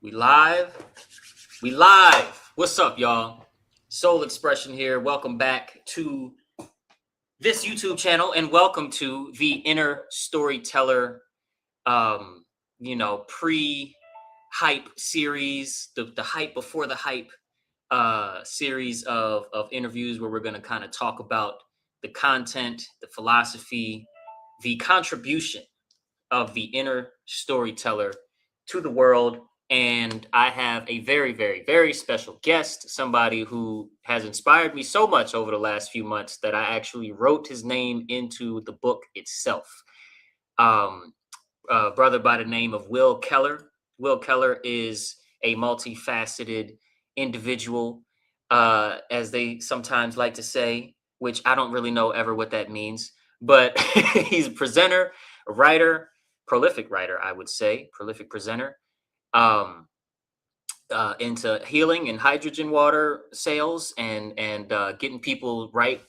We live. We live. What's up, y'all? Soul Expression here. Welcome back to this YouTube channel and welcome to the Inner Storyteller um, pre-hype series, the hype before the hype series of interviews where we're gonna kind of talk about the content, the philosophy, the contribution of the inner storyteller to the world. And I have a very, very, very special guest, somebody who has inspired me so much over the last few months that I actually wrote his name into the book itself. Um, a brother by the name of Will Keller. Will Keller is a multifaceted individual, as they sometimes like to say, which I don't really know ever what that means. But he's a presenter, a writer, prolific writer, I would say, prolific presenter, um, into healing and hydrogen water sales and getting people right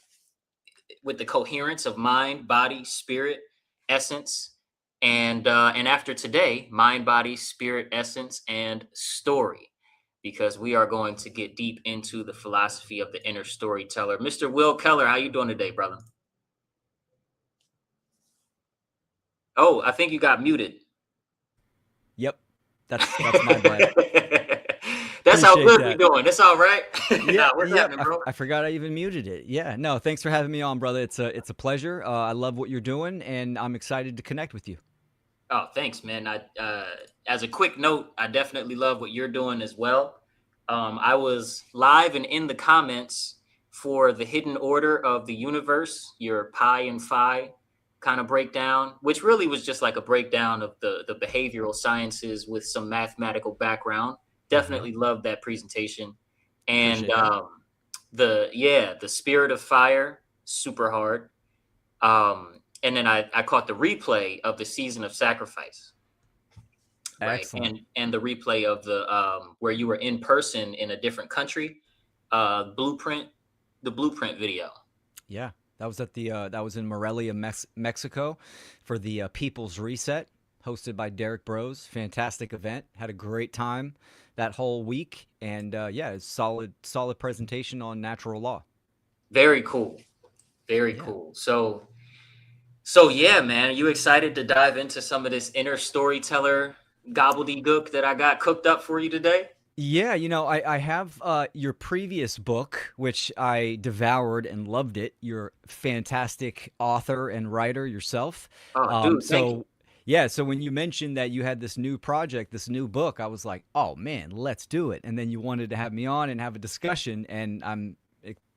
with the coherence of mind, body, spirit, essence, and after today, mind, body, spirit, essence, and story, because we are going to get deep into the philosophy of the inner storyteller. Mr. Will Keller, how you doing today, brother? Oh, I think you got muted. Yep, that's my bad. That's how Appreciate good we that. doing. It's all right. Yeah, Nah, what's yep. happening, I, bro? I forgot I even muted it. Yeah, no, thanks for having me on, brother. It's a pleasure. I love what you're doing, and I'm excited to connect with you. Oh, thanks, man. As a quick note, I definitely love what you're doing as well. I was live and in the comments for the hidden order of the universe, your pi and phi kind of breakdown, which really was just like a breakdown of the behavioral sciences with some mathematical background. Hmm. Definitely loved that presentation. And Appreciate that. the spirit of fire, super hard. And then I caught the replay of the season of sacrifice, right? Excellent. And the replay of the where you were in person in a different country, blueprint, the blueprint video. Yeah, that was in Morelia, Mexico, for the People's Reset, hosted by Derek Bros. Fantastic event. Had a great time that whole week, and yeah, it's solid presentation on natural law. Very cool. Very Yeah. cool. So yeah, man, you excited to dive into some of this inner storyteller gobbledygook that I got cooked up for you today? Yeah, I have your previous book, which I devoured and loved it. You're a fantastic author and writer yourself. Oh, Um, dude, thank you. so, yeah, so when you mentioned that you had this new project, this new book, I was like, oh man, let's do it. And then you wanted to have me on and have a discussion, and I'm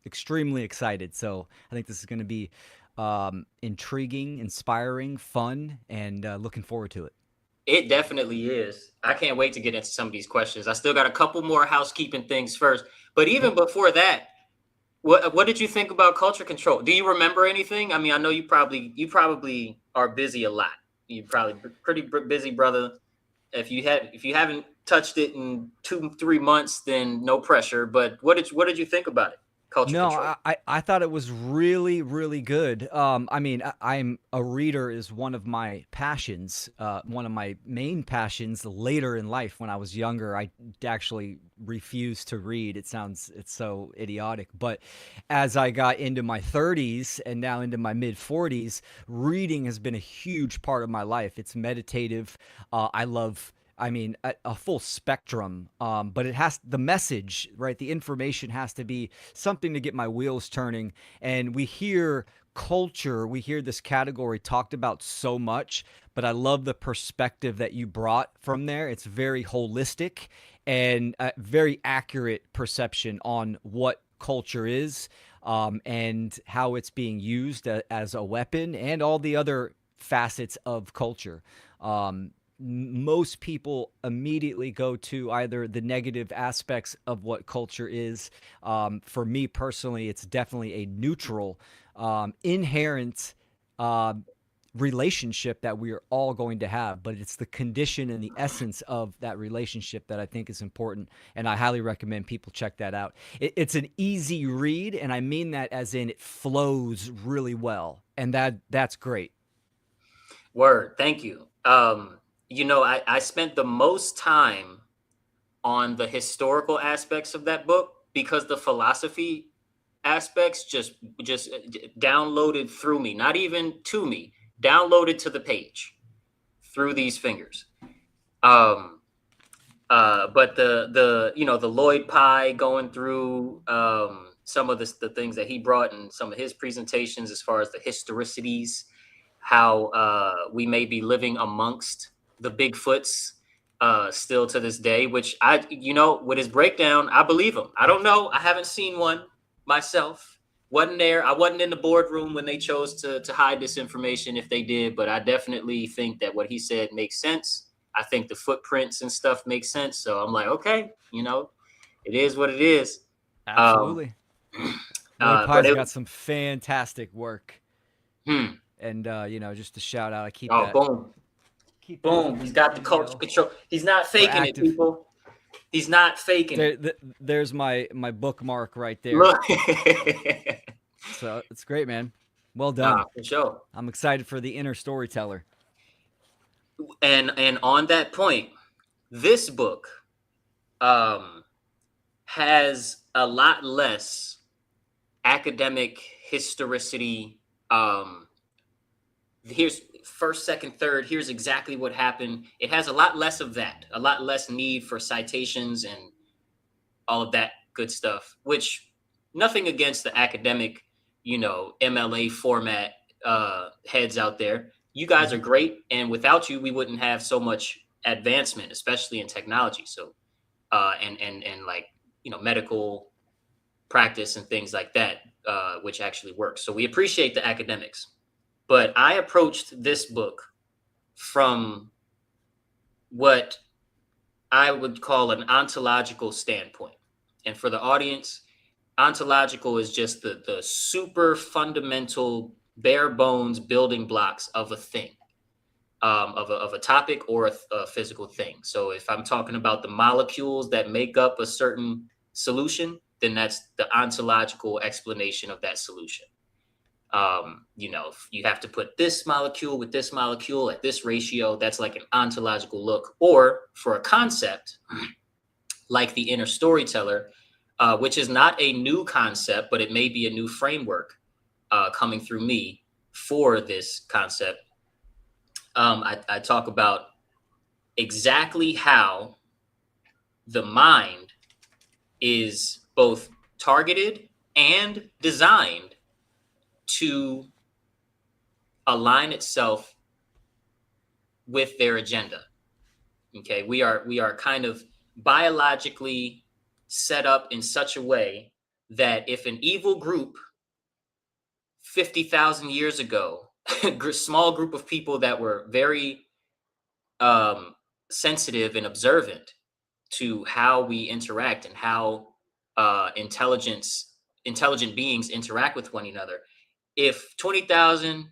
extremely excited. So I think this is going to be intriguing, inspiring, fun, and looking forward to it. It definitely is. I can't wait to get into some of these questions. I still got a couple more housekeeping things first. But even Cool. before that, what did you think about culture control? Do you remember anything? I mean, I know you probably are busy a lot. You're probably pretty busy, brother. If you haven't touched it in 2 3 months, then no pressure. But what did you think about it? Culture No, control. I thought it was really, really good. I mean, I'm a reader is one of my passions, one of my main passions later in life. When I was younger, I actually refused to read. It's so idiotic. But as I got into my 30s and now into my mid 40s, reading has been a huge part of my life. It's meditative. I love I mean, a full spectrum, but it has the message, right? The information has to be something to get my wheels turning. And we hear this category talked about so much, but I love the perspective that you brought from there. It's very holistic and a very accurate perception on what culture is, and how it's being used as a weapon and all the other facets of culture. Most people immediately go to either the negative aspects of what culture is. For me personally, it's definitely a neutral, inherent uh, relationship that we are all going to have, but it's the condition and the essence of that relationship that I think is important. And I highly recommend people check that out. It's an easy read, and I mean that as in it flows really well. And that's great. Word. Thank you. I spent the most time on the historical aspects of that book, because the philosophy aspects just downloaded through me, not even to me, downloaded to the page through these fingers. Um, but the Lloyd Pye going through some of the things that he brought in some of his presentations as far as the historicities, how we may be living amongst the Bigfoots still to this day, which with his breakdown, I believe him. I don't know. I haven't seen one myself. Wasn't there. I wasn't in the boardroom when they chose to hide this information, if they did, but I definitely think that what he said makes sense. I think the footprints and stuff make sense. So I'm like, okay, it is what it is. Um, Absolutely. Lloyd but Pye's got some fantastic work. hmm, And just a shout out. I oh, boom, keep that boom. up He's in got the culture studio control. He's not for faking it, active. people. He's not faking it. There's my bookmark right there. Look, So it's great, man. Well nah, done. for sure. I'm excited for the inner storyteller. And on that point, this book um, has a lot less academic historicity. Here's first, second, third. Here's exactly what happened. It has a lot less of that. A lot less need for citations and all of that good stuff. Which nothing against the academic, MLA format heads out there. You guys are Mhm. great, and without you, we wouldn't have so much advancement, especially in technology. So, and like medical practice and things like that, which actually works. So we appreciate the academics. But I approached this book from what I would call an ontological standpoint. And for the audience, ontological is just the super fundamental, bare bones building blocks of a thing, of a topic or a physical thing. So if I'm talking about the molecules that make up a certain solution, then that's the ontological explanation of that solution. If you have to put this molecule with this molecule at this ratio, that's like an ontological look. Or for a concept like the inner storyteller, which is not a new concept, but it may be a new framework coming through me for this concept. I talk about exactly how the mind is both targeted and designed to align itself with their agenda. Okay, we are kind of biologically set up in such a way that if an evil group 50,000 years ago, a small group of people that were very um, sensitive and observant to how we interact and how intelligent beings interact with one another, if 20,000,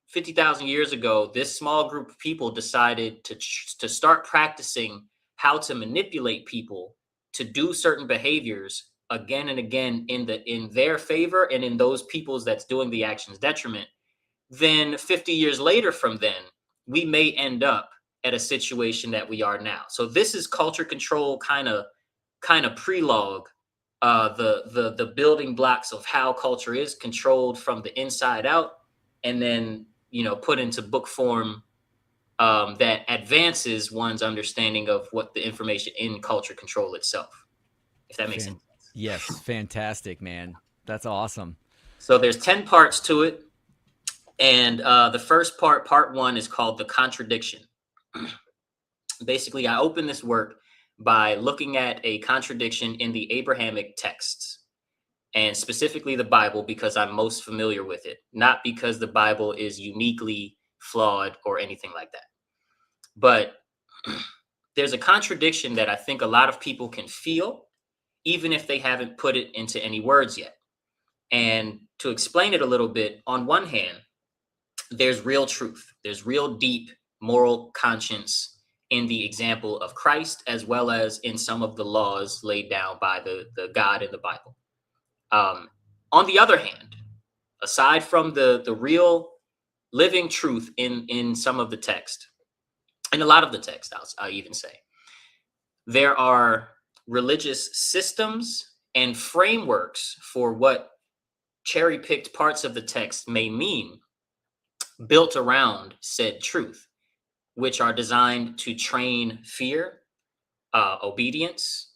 50,000 years ago, this small group of people decided to start practicing how to manipulate people to do certain behaviors again and again in their favor and in those people's that's doing the actions detriment, then 50 years later from then, we may end up at a situation that we are now. So this is culture control kind of prelogue, the building blocks of how culture is controlled from the inside out, and then put into book form that advances one's understanding of what the information in culture control itself, if that makes Fan- any sense. yes, fantastic, man. That's awesome. So there's 10 parts to it, and the first part one, is called the contradiction. Basically, I open this work by looking at a contradiction in the Abrahamic texts, and specifically the Bible, because I'm most familiar with it, not because the Bible is uniquely flawed or anything like that. But there's a contradiction that I think a lot of people can feel, even if they haven't put it into any words yet. And to explain it a little bit, on one hand, there's real truth, there's real deep moral conscience in the example of Christ, as well as in some of the laws laid down by the God in the Bible. On the other hand, aside from the real living truth in some of the text, in a lot of the text, I'll even say, there are religious systems and frameworks for what cherry picked parts of the text may mean, built around said truth, which are designed to train fear, obedience,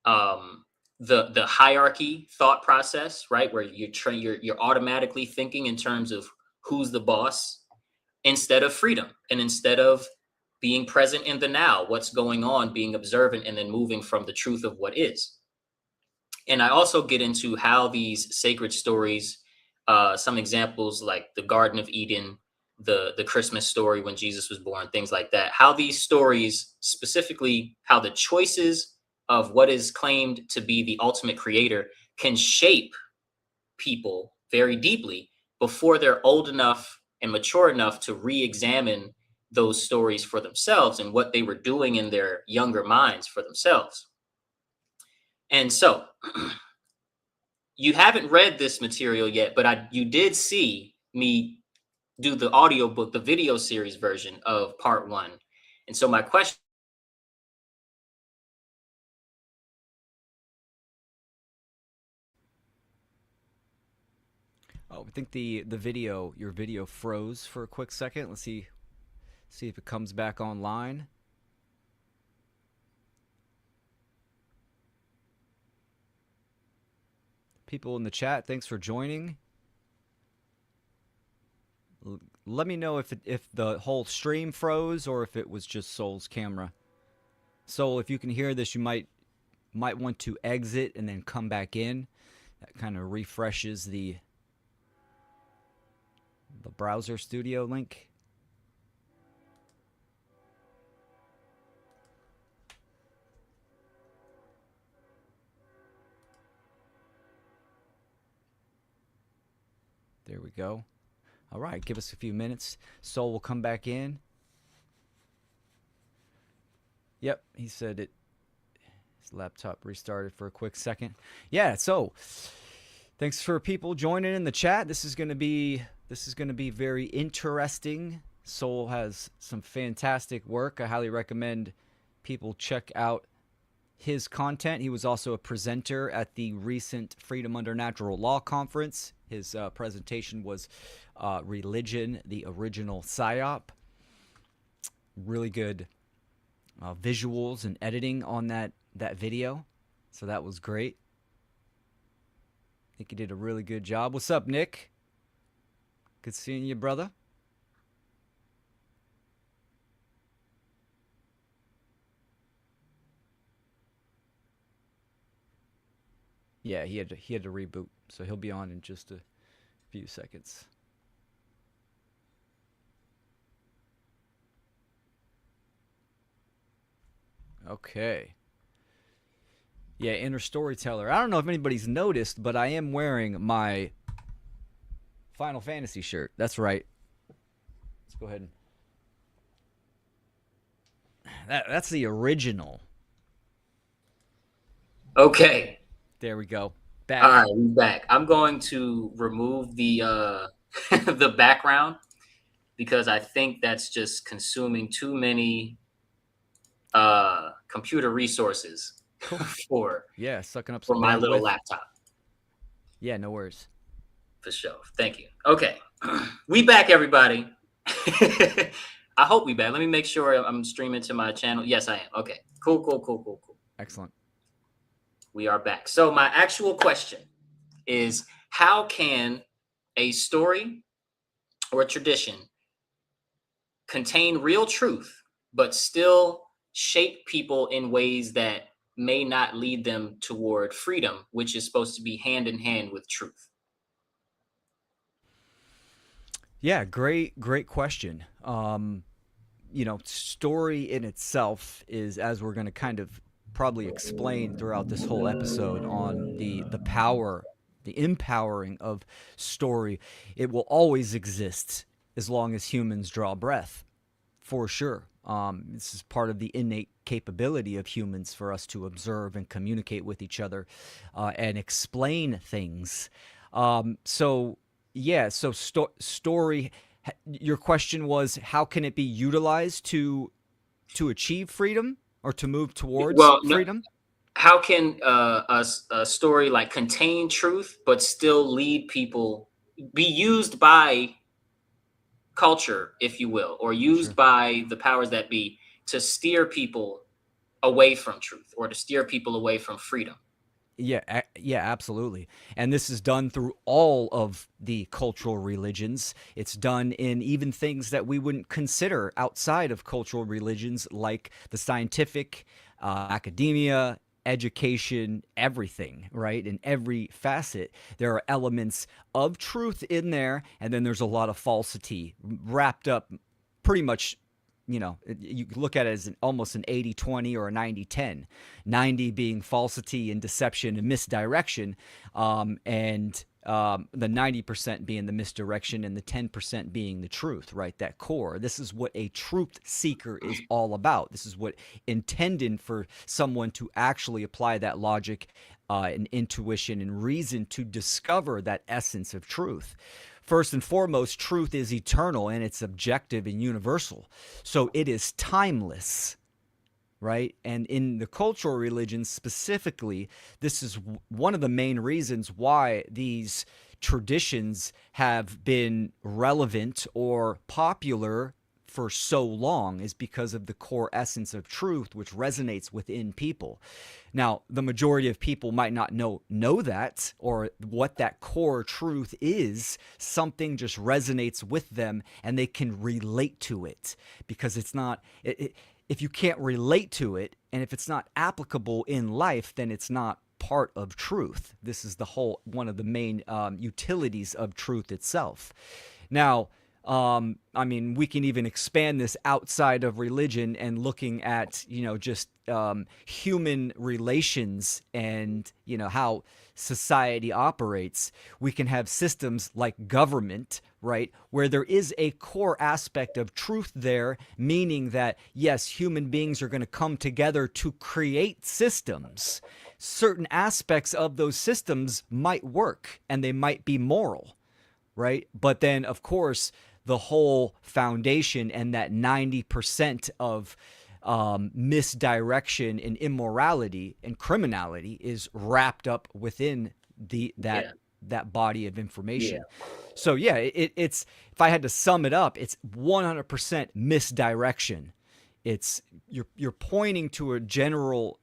um, the hierarchy thought process, right, where you're automatically thinking in terms of who's the boss instead of freedom, and instead of being present in the now, what's going on, being observant, and then moving from the truth of what is. And I also get into how these sacred stories, some examples like the Garden of Eden, the Christmas story when Jesus was born, things like that. How these stories, specifically, how the choices of what is claimed to be the ultimate creator can shape people very deeply before they're old enough and mature enough to re-examine those stories for themselves and what they were doing in their younger minds for themselves. And so you haven't read this material yet, but you did see me do the audiobook, the video series version of part one. And so my question. Oh, I think your video froze for a quick second. Let's see if it comes back online. People in the chat, thanks for joining. Let me know if the whole stream froze or if it was just Soul's camera. Soul, if you can hear this, you might want to exit and then come back in. That kind of refreshes the browser studio link. There we go. All right, give us a few minutes. Soul will come back in. Yep, he said his laptop restarted for a quick second. Yeah, so thanks for people joining in the chat. This is going to be very interesting. Soul has some fantastic work. I highly recommend people check out his content. He was also a presenter at the recent Freedom Under Natural Law conference. His presentation was Religion, the Original PSYOP. Really good visuals and editing on that video. So that was great. I think he did a really good job. What's up, Nick? Good seeing you, brother. Yeah, he had to reboot, so he'll be on in just a few seconds. Okay. Yeah, Inner Storyteller. I don't know if anybody's noticed, but I am wearing my Final Fantasy shirt. That's right. Let's go ahead and that's the original. Okay. There we go. Back. All right, we're back. I'm going to remove the the background because I think that's just consuming too many computer resources. Cool. for sucking up some my bandwidth. little laptop. Yeah, no worries. For sure. Thank you. Okay. We back, everybody. I hope we back. Let me make sure I'm streaming to my channel. Yes, I am. Okay. Cool. Excellent. We are back. So my actual question is, how can a story or a tradition contain real truth, but still shape people in ways that may not lead them toward freedom, which is supposed to be hand in hand with truth? Yeah, great question. Story in itself is, as we're going to kind of probably explain throughout this whole episode on the power, the empowering of story, it will always exist as long as humans draw breath, for sure. This is part of the innate capability of humans for us to observe and communicate with each other and explain things. So story. Your question was, how can it be utilized to achieve freedom or to move towards freedom? how can a story like contain truth but still lead people, be used by culture, if you will, or used Sure. by the powers that be to steer people away from truth or to steer people away from freedom? Yeah, yeah, absolutely. And this is done through all of the cultural religions. It's done in even things that we wouldn't consider outside of cultural religions, like the scientific, academia, education, everything, right? In every facet, there are elements of truth in there, and then there's a lot of falsity wrapped up pretty much. You look at it as almost an 80-20 or a 90-10. 90 being falsity and deception and misdirection, and the 90% being the misdirection and the 10% being the truth, right? That core. This is what a truth seeker is all about. This is what intended for someone to actually apply that logic and intuition and reason to discover that essence of truth. First and foremost, truth is eternal and it's objective and universal. So it is timeless, right? And in the cultural religions specifically, this is one of the main reasons why these traditions have been relevant or popular for so long, is because of the core essence of truth, which resonates within people. Now, the majority of people might not know that, or what that core truth is. Something just resonates with them and they can relate to it, because it's not if you can't relate to it and if it's not applicable in life, then it's not part of truth. This is the whole one of the main utilities of truth itself. Now, I mean, we can even expand this outside of religion and looking at, just human relations and, how society operates. We can have systems like government, right, where there is a core aspect of truth there, meaning that, yes, human beings are going to come together to create systems. Certain aspects of those systems might work and they might be moral, right? But then, of course, the whole foundation and that 90% of misdirection and immorality and criminality is wrapped up within Yeah, that body of yeah, information. So yeah, it's, if I had to sum it up, it's 100% misdirection. It's you're pointing to a general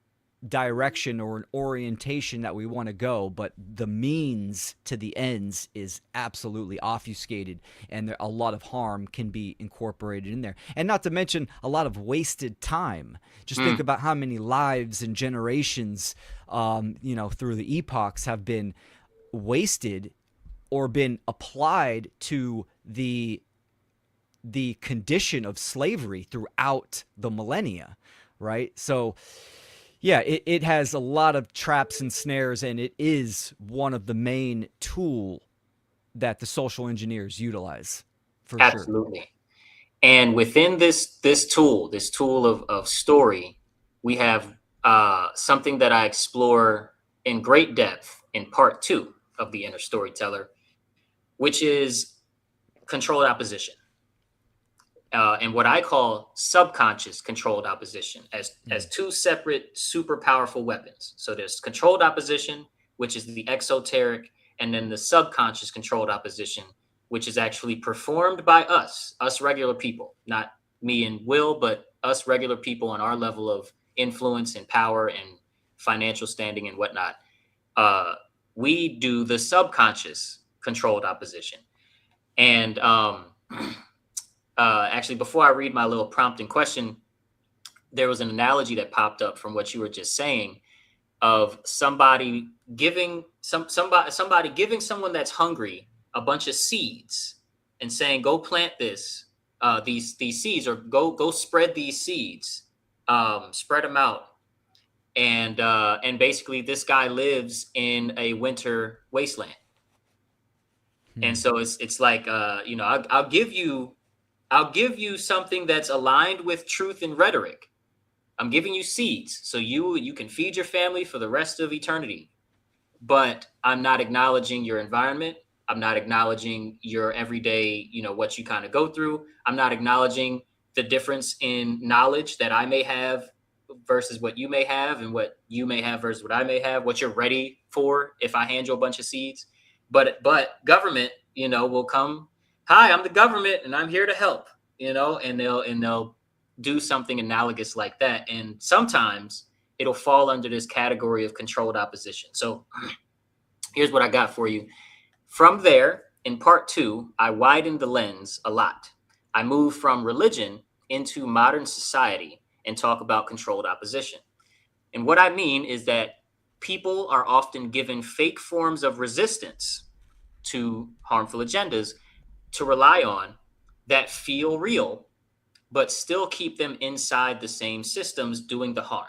direction or an orientation that we want to go, but the means to the ends is absolutely obfuscated, and a lot of harm can be incorporated in there. And not to mention a lot of wasted time. Just think mm, about how many lives and generations, through the epochs have been wasted or been applied to the condition of slavery throughout the millennia, right? So yeah, it has a lot of traps and snares, and it is one of the main tool that the social engineers utilize, for sure. absolutely. And within this tool of story, we have something that I explore in great depth in part two of the inner storyteller, which is controlled opposition. And what I call subconscious controlled opposition as Mm. two separate super powerful weapons. So there's controlled opposition, which is the exoteric, and then the subconscious controlled opposition, which is actually performed by us regular people, not me and Will, but us regular people on our level of influence and power and financial standing and whatnot. Uh, we do the subconscious controlled opposition. And actually, before I read my little prompting question, there was an analogy that popped up from what you were just saying of somebody giving someone that's hungry a bunch of seeds and saying, "Go plant these seeds, or go spread these seeds, spread them out." And basically, this guy lives in a winter wasteland, and Hmm. so it's like, I'll give you something that's aligned with truth and rhetoric. I'm giving you seeds so you can feed your family for the rest of eternity. But I'm not acknowledging your environment. I'm not acknowledging your everyday, what you kind of go through. I'm not acknowledging the difference in knowledge that I may have versus what you may have, and what you may have versus what I may have, what you're ready for if I hand you a bunch of seeds. But government, will come, hi, I'm the government and I'm here to help, and they'll do something analogous like that. And sometimes it'll fall under this category of controlled opposition. So here's what I got for you. From there, in part two, I widened the lens a lot. I moved from religion into modern society and talk about controlled opposition. And what I mean is that people are often given fake forms of resistance to harmful agendas to rely on that feel real, but still keep them inside the same systems doing the harm.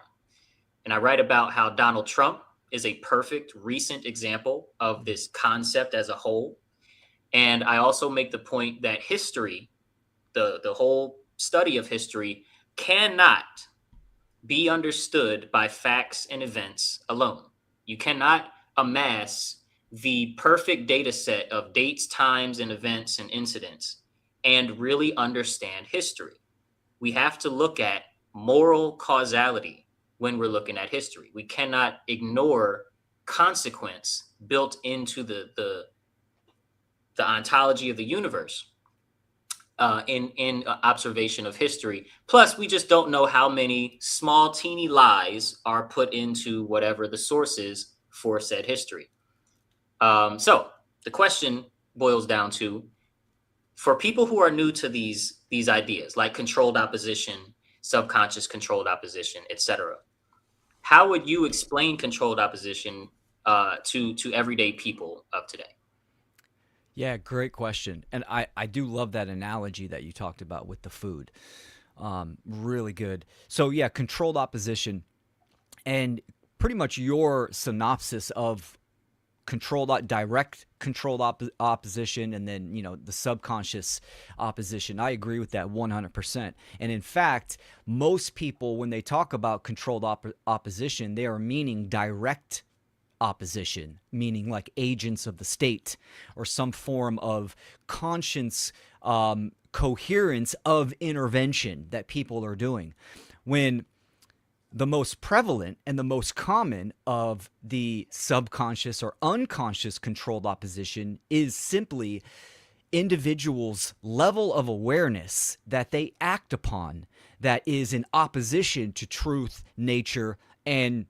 And I write about how Donald Trump is a perfect recent example of this concept as a whole. And I also make the point that history, the whole study of history, cannot be understood by facts and events alone. You cannot amass the perfect data set of dates, times, and events and incidents and really understand history. We have to look at moral causality when we're looking at history. We cannot ignore consequence built into the ontology of the universe in observation of history. Plus, we just don't know how many small, teeny lies are put into whatever the source is for said history. So the question boils down to, for people who are new to these ideas, like controlled opposition, subconscious controlled opposition, etc., how would you explain controlled opposition to everyday people of today? Yeah, great question. And I do love that analogy that you talked about with the food. Really good. So, yeah, controlled opposition, and pretty much your synopsis of direct controlled opposition, and then the subconscious opposition. I agree with that 100%. And in fact, most people, when they talk about controlled opposition, they are meaning direct opposition, meaning like agents of the state or some form of conscience coherence of intervention that people are doing. When the most prevalent and the most common of the subconscious or unconscious controlled opposition is simply individuals' level of awareness that they act upon that is in opposition to truth, nature, and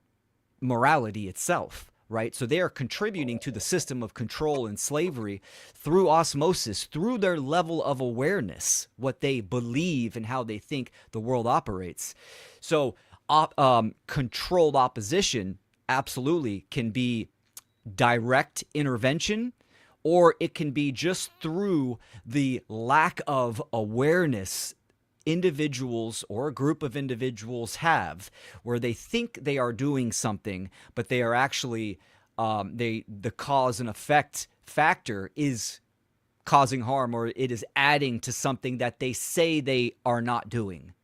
morality itself, right? So they are contributing to the system of control and slavery through osmosis, through their level of awareness, what they believe and how they think the world operates. So controlled opposition absolutely can be direct intervention, or it can be just through the lack of awareness individuals or a group of individuals have, where they think they are doing something, but they are actually the cause and effect factor is causing harm, or it is adding to something that they say they are not doing.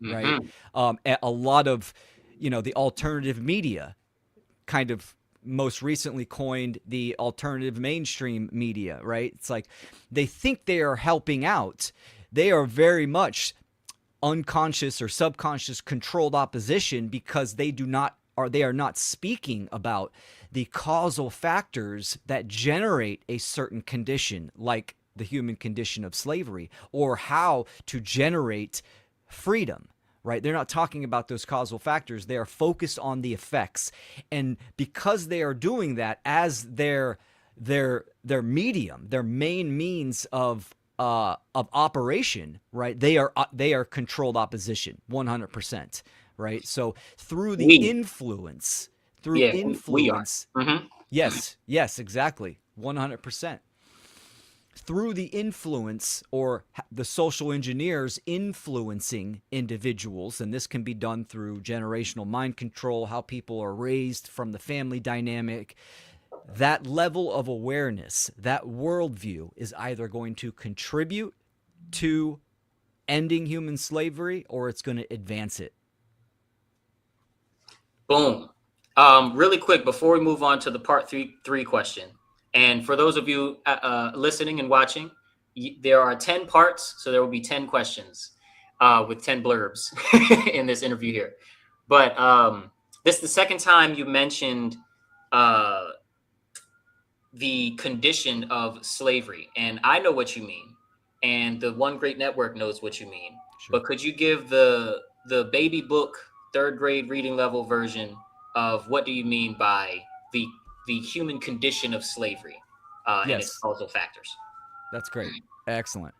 Right. A lot of, the alternative media kind of most recently coined the alternative mainstream media, right? It's like they think they are helping out. They are very much unconscious or subconscious controlled opposition because they are not speaking about the causal factors that generate a certain condition, like the human condition of slavery, or how to generate freedom, right? They're not talking about those causal factors. They are focused on the effects. And because they are doing that as their medium, their main means of operation, right? They are controlled opposition, 100%, right? So through the We, influence, yeah, we are. Mm-hmm. yes, exactly, 100%. Through the influence or the social engineers influencing individuals, and this can be done through generational mind control, how people are raised from the family dynamic, that level of awareness, that worldview is either going to contribute to ending human slavery or it's going to advance it. Boom. Really quick before we move on to the part three question, and for those of you listening and watching, there are 10 parts, so there will be 10 questions with 10 blurbs in this interview here. But this is the second time you mentioned uh, the condition of slavery, and I know what you mean, and the One Great Network knows what you mean. Sure. But could you give the baby book third grade reading level version of what do you mean by the the human condition of slavery and its Yes, causal factors? that's great. Excellent.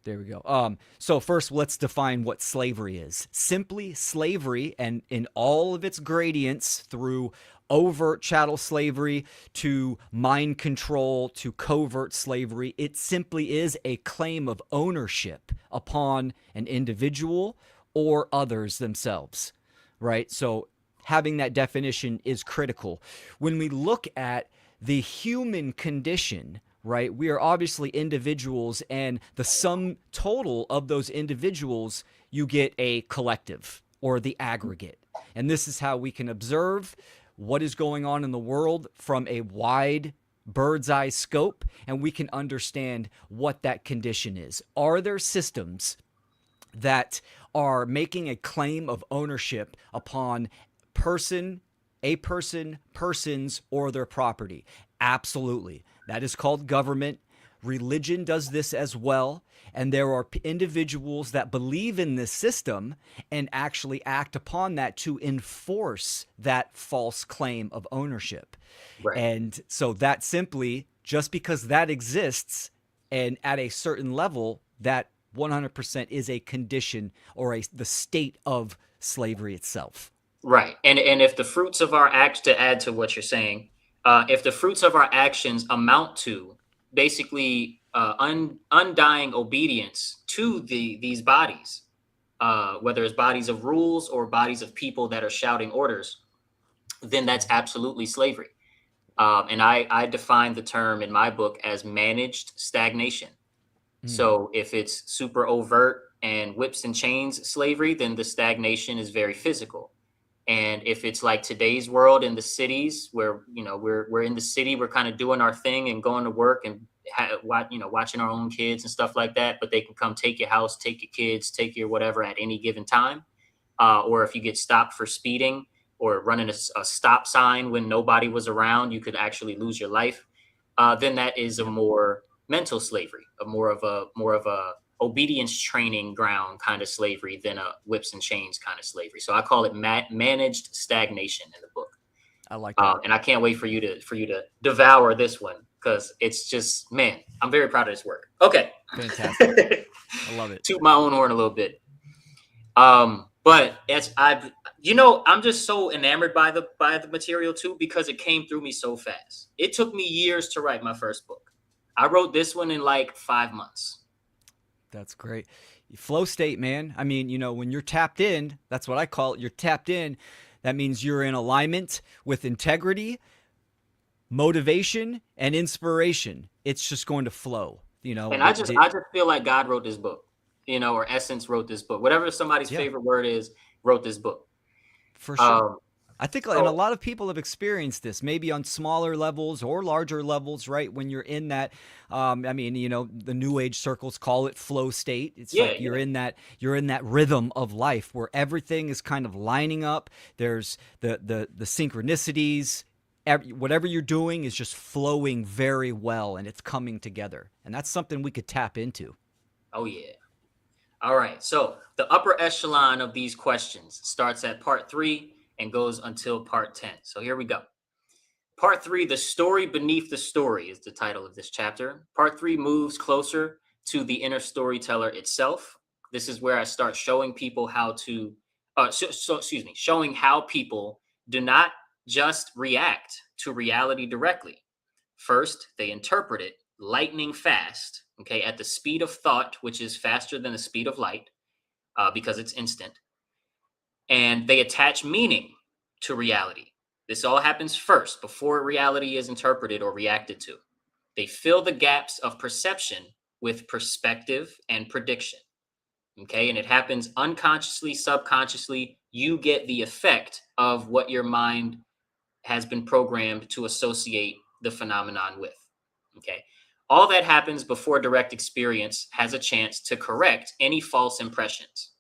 There we go. So first, let's define what slavery is. Simply slavery, and in all of its gradients, through overt chattel slavery to mind control to covert slavery, it simply is a claim of ownership upon an individual or others themselves, right? So having that definition is critical. When we look at the human condition, right, we are obviously individuals, and the sum total of those individuals, you get a collective or the aggregate. And this is how we can observe what is going on in the world from a wide bird's eye scope, and we can understand what that condition is. Are there systems that are making a claim of ownership upon person, persons, or their property? Absolutely. That is called government. Religion does this as well. And there are individuals that believe in this system and actually act upon that to enforce that false claim of ownership. Right. And so that simply, just because that exists and at a certain level, that 100% is a condition or the state of slavery itself. Right. And if the fruits of our acts, to add to what you're saying, if the fruits of our actions amount to basically undying obedience to these bodies, whether it's bodies of rules or bodies of people that are shouting orders, then that's absolutely slavery. And I define the term in my book as managed stagnation. Mm. So if it's super overt and whips and chains slavery, then the stagnation is very physical. And if it's like today's world in the cities where, we're in the city, we're kind of doing our thing and going to work and watching our own kids and stuff like that, but they can come take your house, take your kids, take your whatever at any given time. Or if you get stopped for speeding or running a stop sign when nobody was around, you could actually lose your life. Then that is a Yep. more mental slavery, a more of a obedience training ground kind of slavery than a whips and chains kind of slavery. So I call it managed stagnation in the book. I like that. And I can't wait for you to devour this one because it's just, man, I'm very proud of this work. Okay. Fantastic. I love it. Toot my own horn a little bit. But as I'm just so enamored by the material too because it came through me so fast. It took me years to write my first book. I wrote this one in like 5 months. That's great. Flow state, man. I mean, when you're tapped in, that's what I call it. You're tapped in. That means you're in alignment with integrity, motivation, and inspiration. It's just going to flow. And I just feel like God wrote this book, or Essence wrote this book. Whatever somebody's Yeah, favorite word is, wrote this book. for sure. Um, I think, and a so lot of people have experienced this, maybe on smaller levels or larger levels, right? When you're in that, I mean, the New Age circles call it flow state. It's yeah, like yeah, you're in that rhythm of life where everything is kind of lining up. There's the synchronicities. Whatever you're doing is just flowing very well, and it's coming together. And that's something we could tap into. oh yeah. All right. So the upper echelon of these questions starts at part 3 and goes until part 10. So here we go. Part 3, The Story Beneath the Story, is the title of this chapter. Part 3 moves closer to the inner storyteller itself. This is where I start showing people how to, showing how people do not just react to reality directly. First, they interpret it lightning fast, okay, at the speed of thought, which is faster than the speed of light because it's instant. And they attach meaning to reality. This all happens first before reality is interpreted or reacted to. They fill the gaps of perception with perspective and prediction. Okay. And it happens unconsciously, subconsciously. You get the effect of what your mind has been programmed to associate the phenomenon with. Okay. All that happens before direct experience has a chance to correct any false impressions.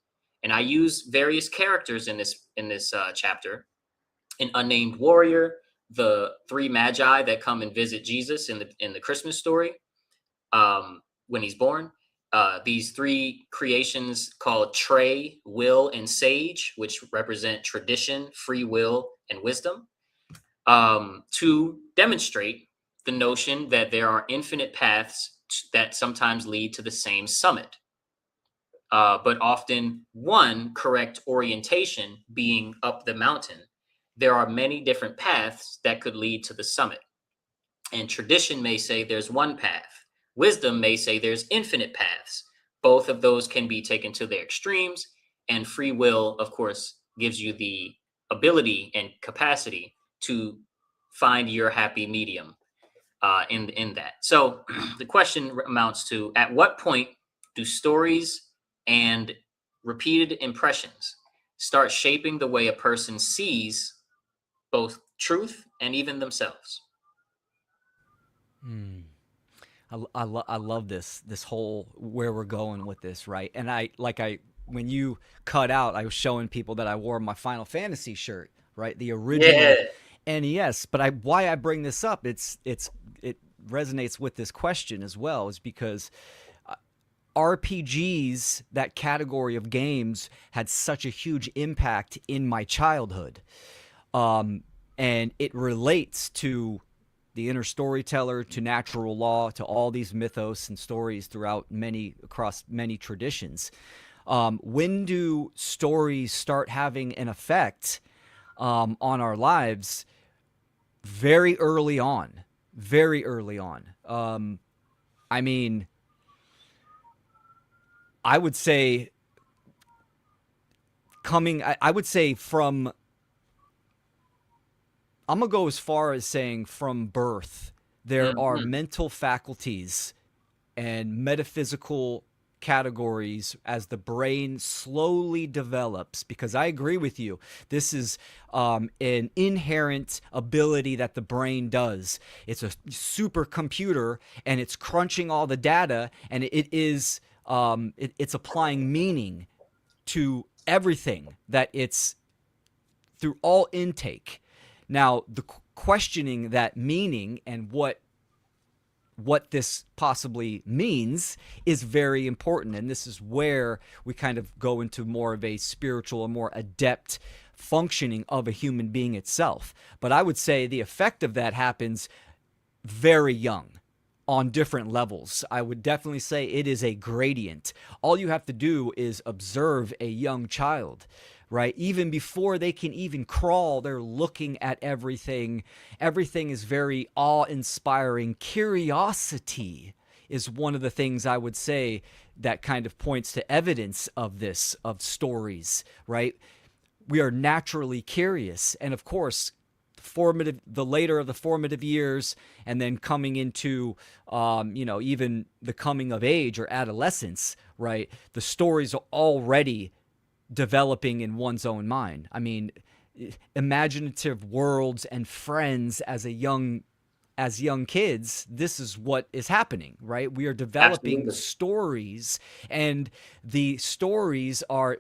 And I use various characters in this chapter: an unnamed warrior, the three magi that come and visit Jesus in the Christmas story, when he's born. These three creations called Trey, Will, and Sage, which represent tradition, free will, and wisdom, to demonstrate the notion that there are infinite paths that sometimes lead to the same summit, but often one correct orientation being up the mountain. There are many different paths that could lead to the summit. And tradition may say there's one path. Wisdom may say there's infinite paths. Both of those can be taken to their extremes. And free will, of course, gives you the ability and capacity to find your happy medium in that. So the question amounts to: at what point do stories and repeated impressions start shaping the way a person sees both truth and even themselves? I love this whole where we're going with this, right? And when you cut out, I was showing people that I wore my Final Fantasy shirt, right? The Yeah. original NES. But why I bring this up, it resonates with this question as well, is because RPGs, that category of games, had such a huge impact in my childhood. And it relates to the inner storyteller, to natural law, to all these mythos and stories across many traditions. When do stories start having an effect on our lives? Very early on. Very early on. I mean, I would say I would say from, I'm going to go as far as saying from birth, there are Mhm. mental faculties and metaphysical categories as the brain slowly develops. Because I agree with you, this is an inherent ability that the brain does. It's a supercomputer, and it's crunching all the data, and it's applying meaning to everything that it's through all intake. Now, the questioning that meaning and what this possibly means is very important, and this is where we kind of go into more of a spiritual and more adept functioning of a human being itself. But I would say the effect of that happens very young on different levels. I would definitely say it is a gradient. All you have to do is observe a young child, right? Even before they can even crawl, they're looking at everything. Everything is very awe-inspiring. Curiosity is one of the things I would say that kind of points to evidence of this, of stories, right? We are naturally curious. And of course, the later of the formative years, and then coming into even the coming of age or adolescence, right? The stories are already developing in one's own mind. I mean, imaginative worlds and friends as young kids, this is what is happening, right? We are developing Absolutely. stories, and the stories are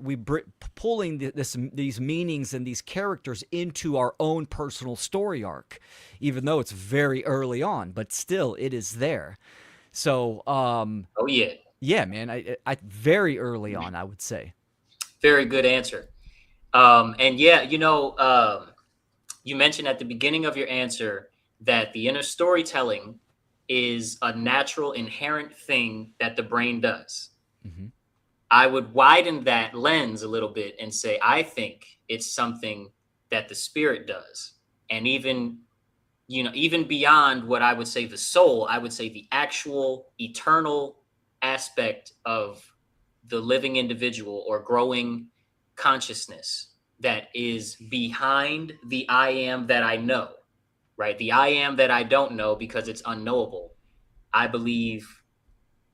pulling these meanings and these characters into our own personal story arc, even though it's very early on, but still it is there. So, Oh, yeah. yeah, man, I very early on, I would say. Very good answer. And yeah, you mentioned at the beginning of your answer that the inner storytelling is a natural, inherent thing that the brain does. Hmm. I would widen that lens a little bit and say, I think it's something that the spirit does. And even beyond what I would say the soul, I would say the actual eternal aspect of the living individual or growing consciousness that is behind the I am that I know, right? The I am that I don't know because it's unknowable, I believe,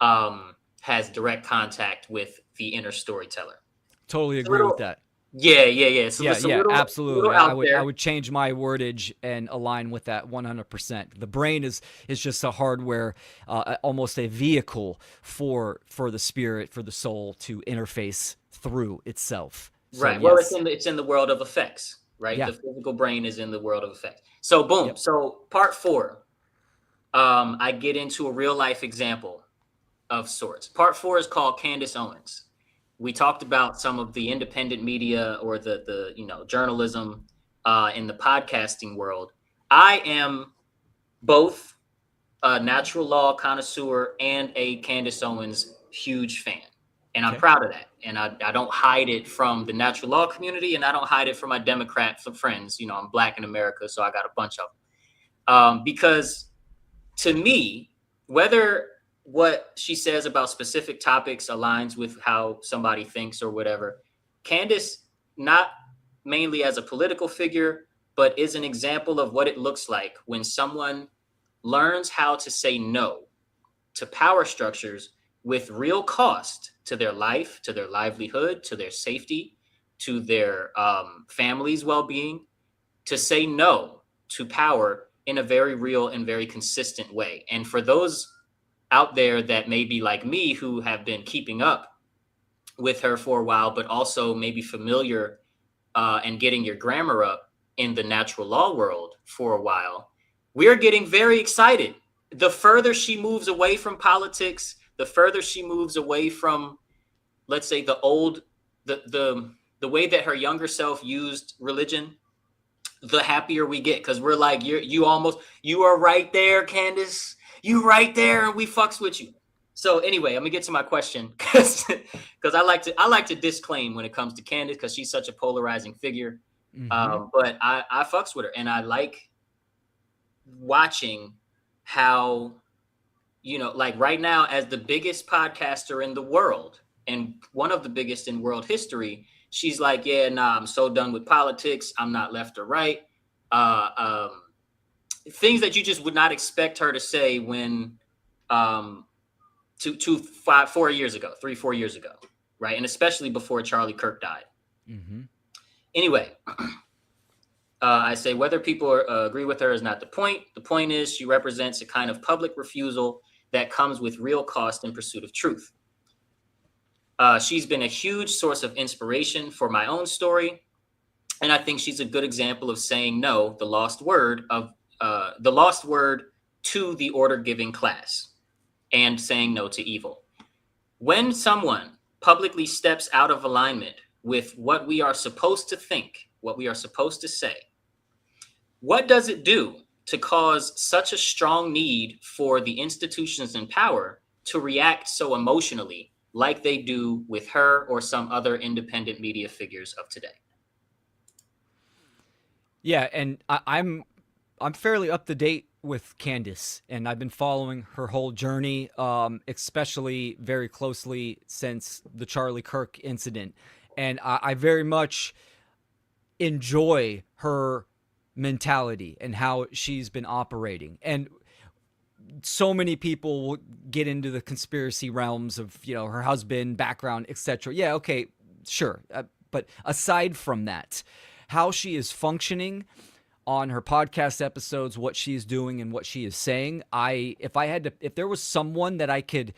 has direct contact with the inner storyteller. Totally It's a agree with little, that. yeah, yeah, yeah. So Yeah, it's a yeah, little absolutely. I out would I there. would change my wordage and align with that 100%. The brain is just a hardware, almost a vehicle for the spirit, for the soul to interface through itself. So Right. Well, it's yes. in the world of effects, right? Yeah. The physical brain is in the world of effects. So boom. Yep. So part four, I get into a real life example of sorts. Part four is called Candace Owens. We talked about some of the independent media or the journalism in the podcasting world. I am both a natural law connoisseur and a Candace Owens huge fan. And I'm Okay. proud of that. And I don't hide it from the natural law community, and I don't hide it from my Democrat friends. I'm black in America, so I got a bunch of them. Because to me, whether what she says about specific topics aligns with how somebody thinks or whatever, Candace, not mainly as a political figure, but is an example of what it looks like when someone learns how to say no to power structures with real cost to their life, to their livelihood, to their safety, to their family's well being, to say no to power in a very real and very consistent way. And for those out there that may be like me, who have been keeping up with her for a while, but also maybe familiar and getting your grammar up in the natural law world for a while, we're getting very excited. The further she moves away from politics, the further she moves away from, let's say, the way that her younger self used religion, the happier we get, because we're like, you are right there, Candace. You right there, and we fucks with you. So anyway, I'm gonna get to my question because I like to disclaim when it comes to Candace because she's such a polarizing figure. Mm-hmm. But I fucks with her, and I like watching how, like right now, as the biggest podcaster in the world and one of the biggest in world history, she's like, yeah, nah, I'm so done with politics. I'm not left or right. Uh, um, Things that you just would not expect her to say when, um, 4 years ago, 3, 4 years ago, right? And especially before Charlie Kirk died. Mm-hmm. Anyway, I say whether people agree with her is not the point. The point is she represents a kind of public refusal that comes with real cost in pursuit of truth. She's been a huge source of inspiration for my own story, and I think she's a good example of saying no, the lost word to the order-giving class, and saying no to evil. When someone publicly steps out of alignment with what we are supposed to think, what we are supposed to say, what does it do to cause such a strong need for the institutions in power to react so emotionally like they do with her or some other independent media figures of today? Yeah, and I'm fairly up to date with Candace, and I've been following her whole journey, especially very closely since the Charlie Kirk incident, and I very much enjoy her mentality and how she's been operating. And so many people will get into the conspiracy realms of her husband background, etc. Yeah, okay, sure, but aside from that, how she is functioning on her podcast episodes, what she's doing and what she is saying, if there was someone that I could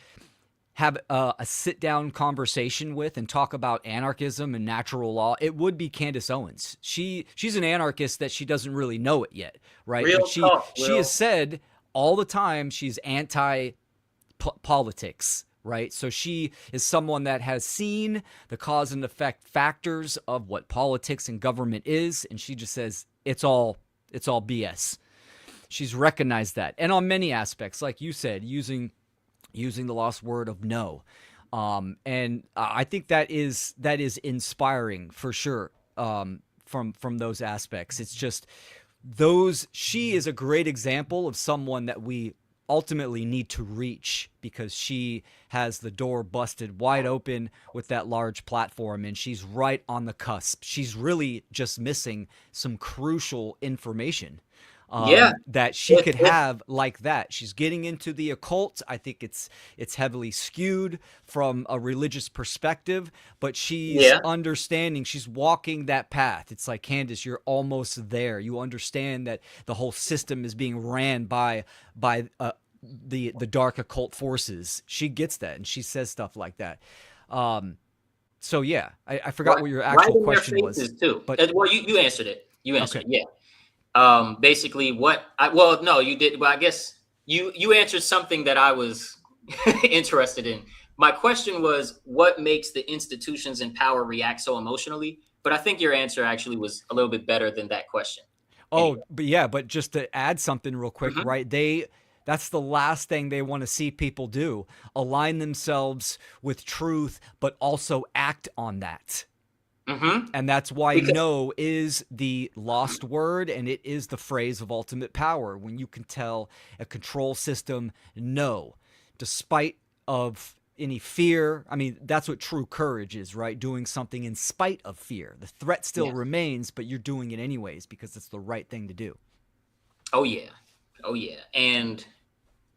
have a sit down conversation with and talk about anarchism and natural law, it would be Candace Owens. She's an anarchist that she doesn't really know it yet, right? But Real talk, she has Will. said all the time she's anti politics, right? So she is someone that has seen the cause and effect factors of what politics and government is, and she just says it's all BS. She's recognized that, and on many aspects, like you said, using the lost word of no. And I think that is inspiring for sure. From those aspects, it's just she is a great example of someone that we ultimately need to reach, because she has the door busted wide open with that large platform, and she's right on the cusp. She's really just missing some crucial information Yeah. that she If, could if, have like that. She's getting into the occult. I think it's heavily skewed from a religious perspective, but she's yeah. understanding. She's walking that path. It's like, Candace, you're almost there. You understand that the whole system is being ran by the dark occult forces. She gets that, and she says stuff like that. So yeah, I forgot Right, what your right actual in their question was, faces too. but Well, you answered it. You answered okay. it. Yeah. Basically, well, no, you did. Well, I guess you answered something that I was interested in. My question was, what makes the institutions in power react so emotionally? But I think your answer actually was a little bit better than that question. Oh, Anyway. but yeah, but just to add something real quick, Hmm. right? That's the last thing they want to see people do. Align themselves with truth, but also act on that. Hmm. And that's why Because no is the lost word and it is the phrase of ultimate power. When you can tell a control system no, despite of any fear. I mean, that's what true courage is, right? Doing something in spite of fear. The threat still yeah. remains, but you're doing it anyways because it's the right thing to do. Oh yeah. Oh yeah. And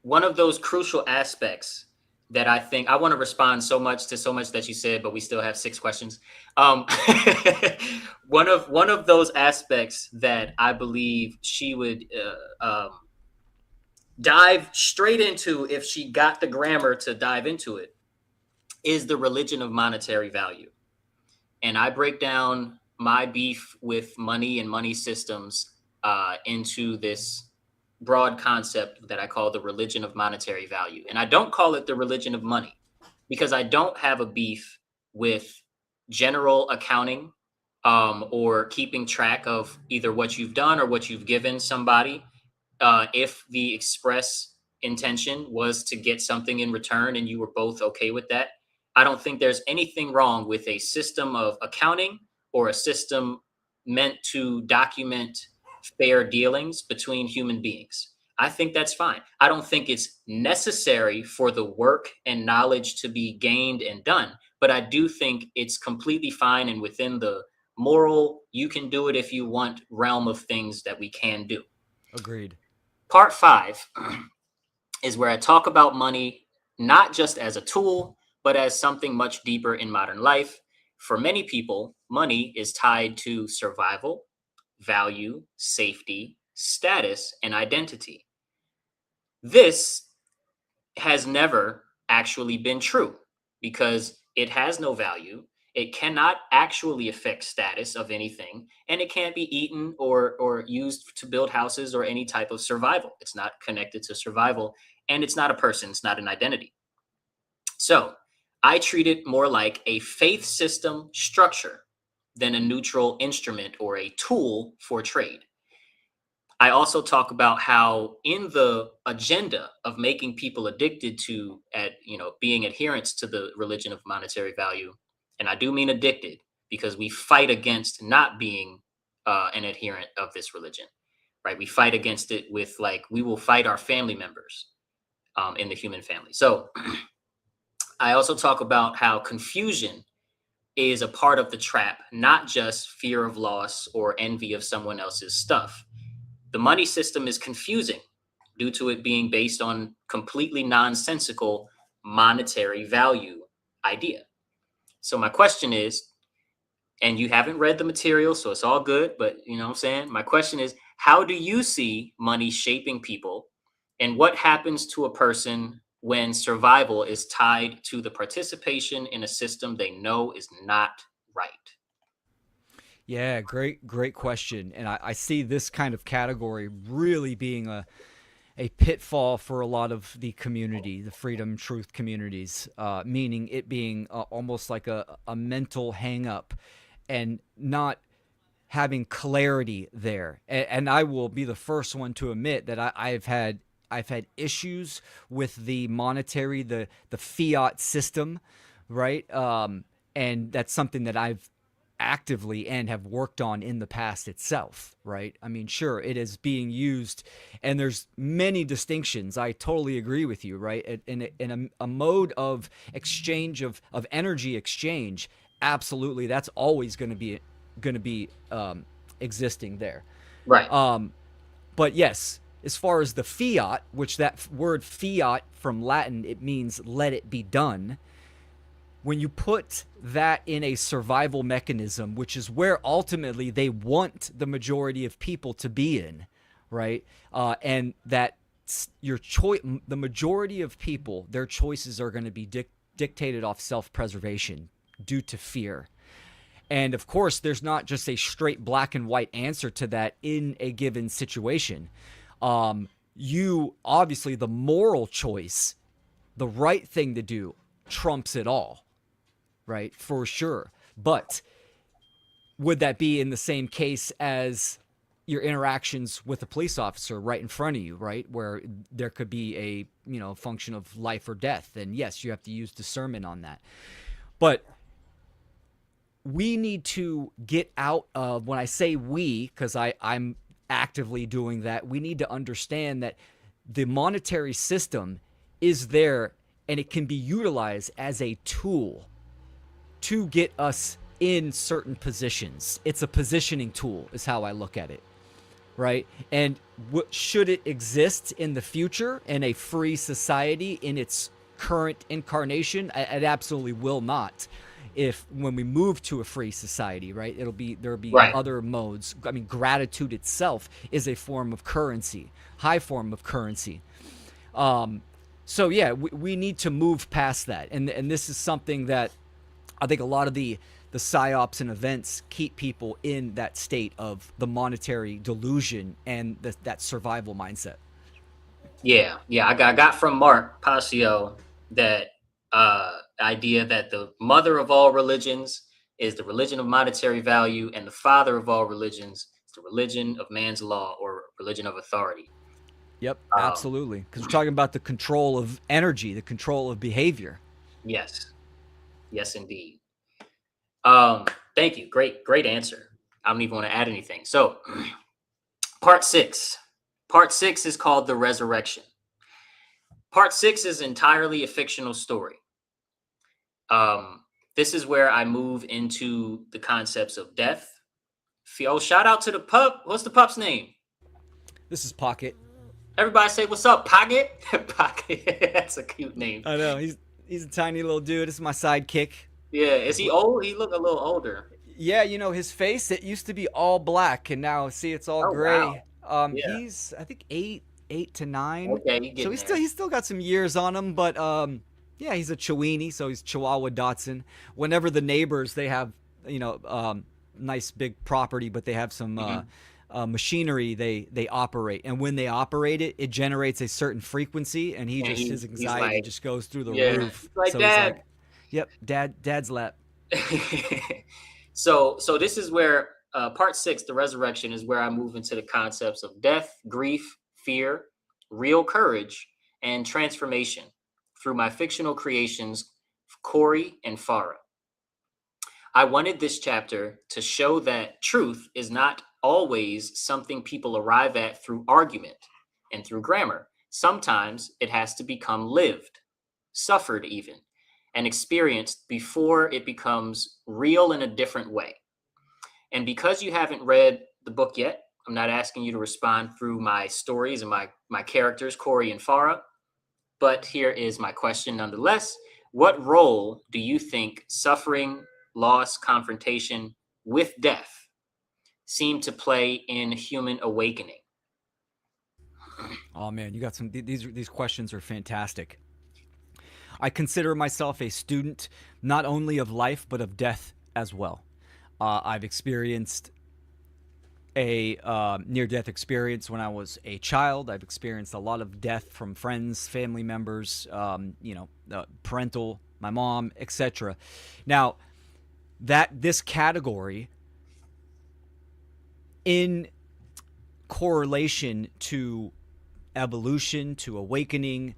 one of those crucial aspects that I think I want to respond so much that you said, but we still have 6 questions. Um, one of those aspects that I believe she would dive straight into if she got the grammar to dive into it is the religion of monetary value. And I break down my beef with money and money systems into this broad concept that I call the religion of monetary value. And I don't call it the religion of money because I don't have a beef with general accounting or keeping track of either what you've done or what you've given somebody. If the express intention was to get something in return and you were both okay with that, I don't think there's anything wrong with a system of accounting or a system meant to document fair dealings between human beings. I think that's fine. I don't think it's necessary for the work and knowledge to be gained and done, but I do think it's completely fine and within the moral, you can do it if you want realm of things that we can do. Agreed. Part five is where I talk about money not just as a tool, but as something much deeper in modern life. For many people, money is tied to survival, value, safety, status, and identity. This has never actually been true because it has no value. It cannot actually affect status of anything, and it can't be eaten or used to build houses or any type of survival. It's not connected to survival, and it's not a person. It's not an identity. So I treat it more like a faith system structure than a neutral instrument or a tool for trade. I also talk about how in the agenda of making people addicted to being adherents to the religion of monetary value, and I do mean addicted because we fight against not being an adherent of this religion, right? We fight against it with like we will fight our family members in the human family. So I also talk about how confusion is a part of the trap, not just fear of loss or envy of someone else's stuff. The money system is confusing due to it being based on completely nonsensical monetary value idea. So my question is, and you haven't read the material, so it's all good, but you know what I'm saying? My question is, how do you see money shaping people and what happens to a person when survival is tied to the participation in a system they know is not right? Yeah, great question. And I see this kind of category really being a pitfall for a lot of the community, the freedom truth communities, meaning it being almost like a mental hang up and not having clarity there. And I will be the first one to admit that I've had issues with the monetary, the fiat system, right? And that's something that I've actively and have worked on in the past itself, right? I mean, sure, it is being used, and there's many distinctions. I totally agree with you, right? In a mode of exchange of energy exchange, absolutely, that's always going to be existing there. Right. But yes, as far as the fiat, which that word fiat from Latin, it means let it be done. When you put that in a survival mechanism, which is where ultimately they want the majority of people to be in, right? And that your choice, the majority of people, their choices are going to be dictated off self-preservation, due to fear. And of course, there's not just a straight black and white answer to that in a given situation. You obviously, the moral choice, the right thing to do, trumps it all, right? For sure. But would that be in the same case as your interactions with a police officer right in front of you, right? Where there could be a, function of life or death. And yes, you have to use discernment on that. But we need to get out of, when I say we, because I'm actively doing that, we need to understand that the monetary system is there and it can be utilized as a tool to get us in certain positions. It's a positioning tool, is how I look at it, right? And should it exist in the future in a free society in its current incarnation? It absolutely will not. If when we move to a free society, right, there'll be Right. other modes. I mean, gratitude itself is a form of currency, high form of currency. So yeah, we need to move past that, and this is something that I think a lot of the psyops and events keep people in that state of the monetary delusion and that survival mindset. Yeah, yeah. I got from Mark Passio that idea that the mother of all religions is the religion of monetary value, and the father of all religions is the religion of man's law or religion of authority. Yep, Um, absolutely. Because we're talking about the control of energy, the control of behavior. yes, yes, indeed. Um, Thank you. Great answer. I don't even want to add anything. So, part six. Part six is called the resurrection. Part six is entirely a fictional story. Um, this is where I move into the concepts of death. Oh, shout out to the pup. What's the pup's name? This is Pocket. Everybody say what's up, Pocket. Pocket. That's a cute name. I know he's a tiny little dude. This is my sidekick. Yeah, is he old? He look a little older. Yeah, his face. It used to be all black, and now see it's all Oh wow. gray. Yeah. He's I think 8 to 9. Okay, you So getting he's there. still got some years on him, but yeah, he's a Chiweenie, so he's Chihuahua Dotson. Whenever the neighbors, they have nice big property, but they have some Mhm. machinery they operate, and when they operate it, it generates a certain frequency, and And his he's anxiety like, just goes through the yeah, roof. he's like So he's dad. like, "Yep, dad's lap." So this is where part six, the resurrection, is where I move into the concepts of death, grief, fear, real courage, and transformation through my fictional creations, Corey and Farah. I wanted this chapter to show that truth is not always something people arrive at through argument and through grammar. Sometimes it has to become lived, suffered even, and experienced before it becomes real in a different way. And because you haven't read the book yet, I'm not asking you to respond through my stories and my characters, Corey and Farah. But here is my question nonetheless. What role do you think suffering, loss, confrontation with death seem to play in human awakening? Oh man, you got some. These questions are fantastic. I consider myself a student not only of life but of death as well. I've experienced a near-death experience when I was a child. I've experienced a lot of death from friends, family members, parental, my mom, etc. Now, this category in correlation to evolution, to awakening,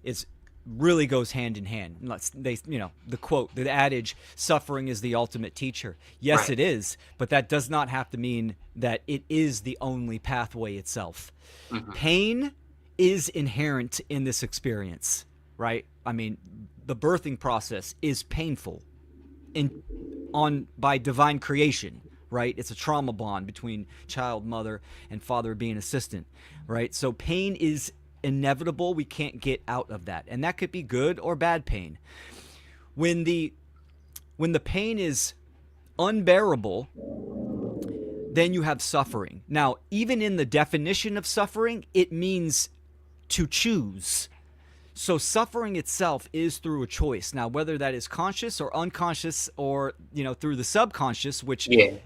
is really goes hand in hand. The quote, the adage, suffering is the ultimate teacher. Yes, Right. it is, but that does not have to mean that it is the only pathway itself. Mhm. Pain is inherent in this experience, right? I mean, the birthing process is painful in on by divine creation, right? It's a trauma bond between child, mother, and father being assistant, right? So pain is inevitable. We can't get out of that, and that could be good or bad pain. When the pain is unbearable, then you have suffering. Now, even in the definition of suffering, it means to choose. So suffering itself is through a choice. Now, whether that is conscious or unconscious, or through the subconscious, which Yeah.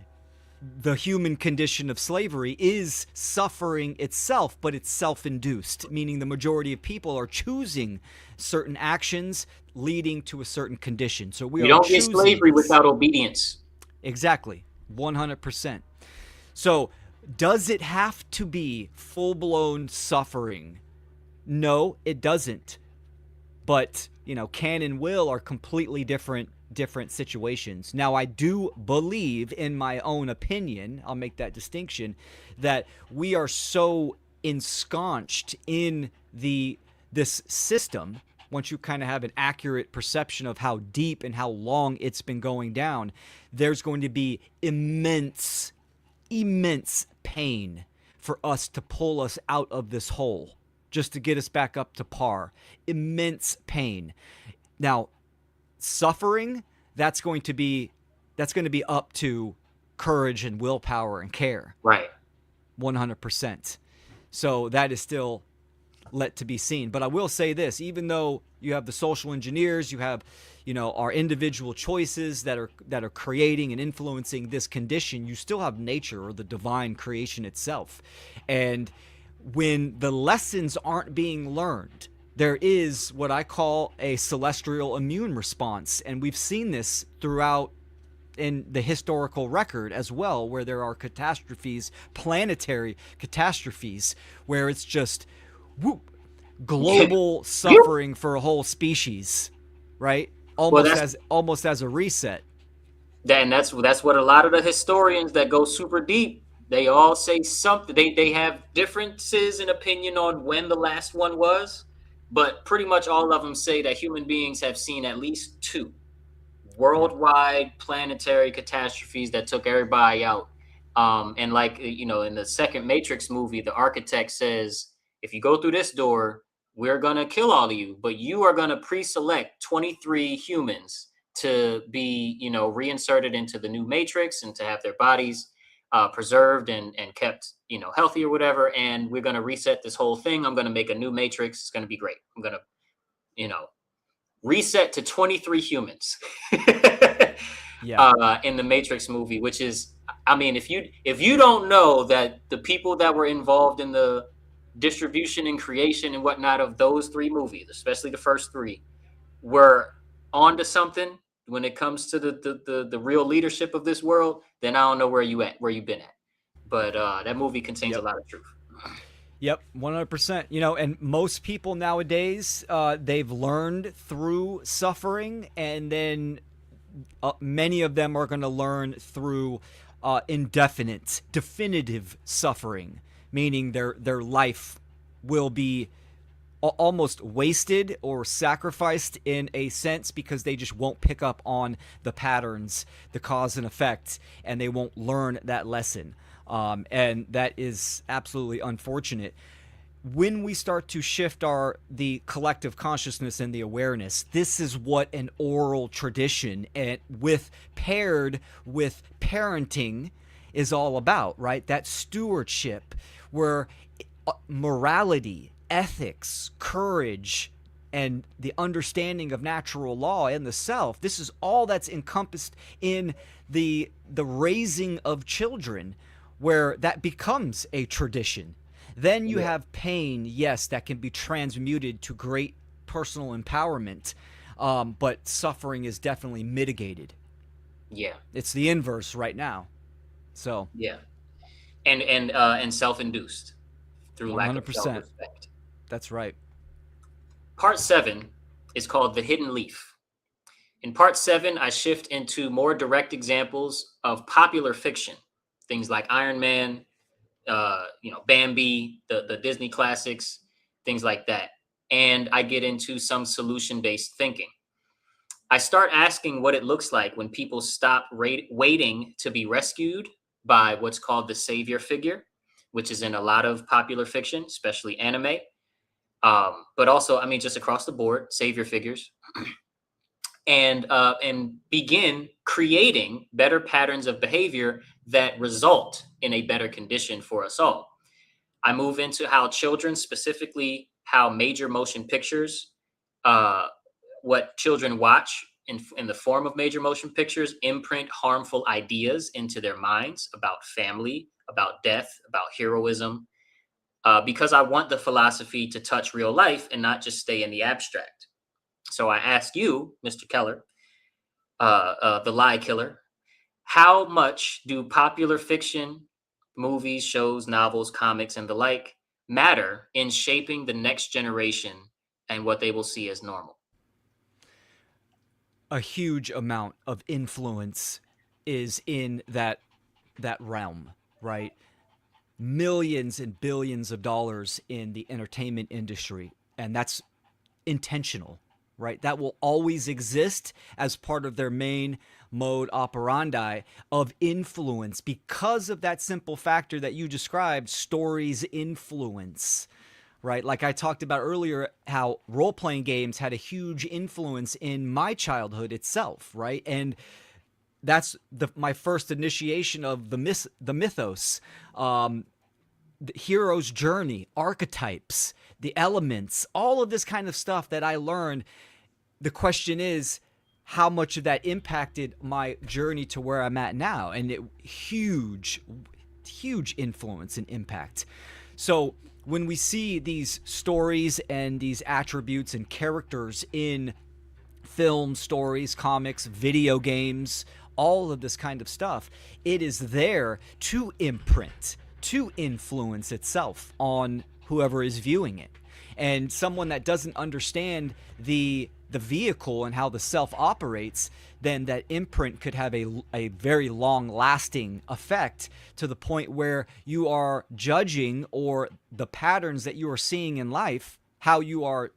the human condition of slavery is suffering itself, but it's self-induced, meaning the majority of people are choosing certain actions leading to a certain condition. So we You are don't get choosing slavery this. without obedience. Exactly. 100%. So does it have to be full-blown suffering? No, it doesn't. But can and will are completely different situations. Now, I do believe, in my own opinion, I'll make that distinction, that we are so ensconced in this system. Once you kind of have an accurate perception of how deep and how long it's been going down, there's going to be immense pain for us to pull us out of this hole, just to get us back up to par. Immense pain. Now, suffering, that's going to be up to courage and willpower and care. Right. 100%. So that is still let to be seen. But I will say this, even though you have the social engineers, you have our individual choices that are creating and influencing this condition, you still have nature, or the divine creation itself. And when the lessons aren't being learned, there is what I call a celestial immune response. And we've seen this throughout in the historical record as well, where there are catastrophes, planetary catastrophes, where it's just whoop, global suffering for a whole species, right? Well, Almost as a reset. that's what a lot of the historians that go super deep, they all say something. They have differences in opinion on when the last one was, but pretty much all of them say that human beings have seen at least two Yeah. worldwide planetary catastrophes that took everybody out. And like in the second Matrix movie, the architect says, if you go through this door, we're gonna kill all of you, but you are gonna pre-select 23 humans to be, reinserted into the new Matrix and to have their bodies preserved and kept, healthy or whatever. And we're gonna reset this whole thing. I'm gonna make a new Matrix. It's gonna be great. I'm gonna, you know, reset to 23 humans Yeah. in the Matrix movie, which is, I mean, if you don't know that the people that were involved in the distribution and creation and whatnot of those three movies, especially the first three, were onto something when it comes to the real leadership of this world, then I don't know where you've been at. But that movie contains a Yep. lot of truth. Yep, 100%. And most people nowadays, they've learned through suffering, and then many of them are going to learn through definitive suffering, meaning their life will be almost wasted or sacrificed in a sense, because they just won't pick up on the patterns, the cause and effect, and they won't learn that lesson. And that is absolutely unfortunate. When we start to shift the collective consciousness and the awareness, this is what an oral tradition and with paired with parenting is all about, right? That stewardship, where morality, ethics, courage, and the understanding of natural law and the self, this is all that's encompassed in the raising of children, where that becomes a tradition. Then you Yeah, have pain, yes, that can be transmuted to great personal empowerment, but suffering is definitely mitigated. yeah, It's the inverse right now. So yeah, and self-induced through lack of 100%. self-respect. That's right. Part 7 is called The Hidden Leaf. In part 7, I shift into more direct examples of popular fiction, things like Iron Man, Bambi, the Disney classics, things like that. And I get into some solution based thinking. I start asking what it looks like when people stop waiting to be rescued by what's called the savior figure, which is in a lot of popular fiction, especially anime. But also, I mean, just across the board, savior figures, and begin creating better patterns of behavior that result in a better condition for us all. I move into how children, specifically how major motion pictures uh, what children watch in the form of major motion pictures imprint harmful ideas into their minds about family, about death, about heroism, because I want the philosophy to touch real life and not just stay in the abstract. So I ask you, Mr. Keller, the lie killer, how much do popular fiction, movies, shows, novels, comics, and the like matter in shaping the next generation and what they will see as normal? A huge amount of influence is in that realm, right? Millions and billions of dollars in the entertainment industry, and that's intentional, right? That will always exist as part of their main mode operandi of influence because of that simple factor that you described, stories influence, right? Like I talked about earlier, how role playing games had a huge influence in my childhood itself, right? And that's my first initiation of the mythos, the hero's journey, archetypes, the elements, all of this kind of stuff that I learned. The question is, how much of that impacted my journey to where I'm at now? And huge influence and impact. So when we see these stories and these attributes and characters in film, stories, comics, video games, all of this kind of stuff, it is there to imprint, to influence itself on whoever is viewing it. And someone that doesn't understand the vehicle and how the self operates, then that imprint could have a very long lasting effect to the point where you are judging, or the patterns that you are seeing in life, how you are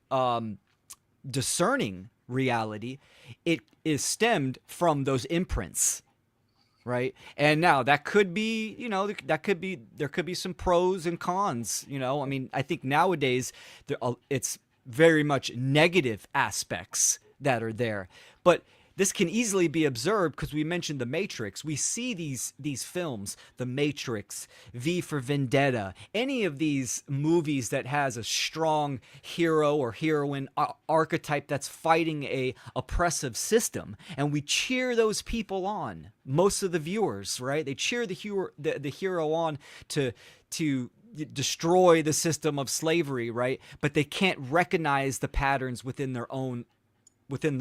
discerning reality, it is stemmed from those imprints, right? And now that could be, there could be some pros and cons. I mean, I think nowadays it's very much negative aspects that are there, but this can easily be observed because we mentioned The Matrix. We see these films, The Matrix, V for Vendetta, any of these movies that has a strong hero or heroine archetype that's fighting a oppressive system, and we cheer those people on. Most of the viewers, right? They cheer the hero on to destroy the system of slavery, right? But they can't recognize the patterns within the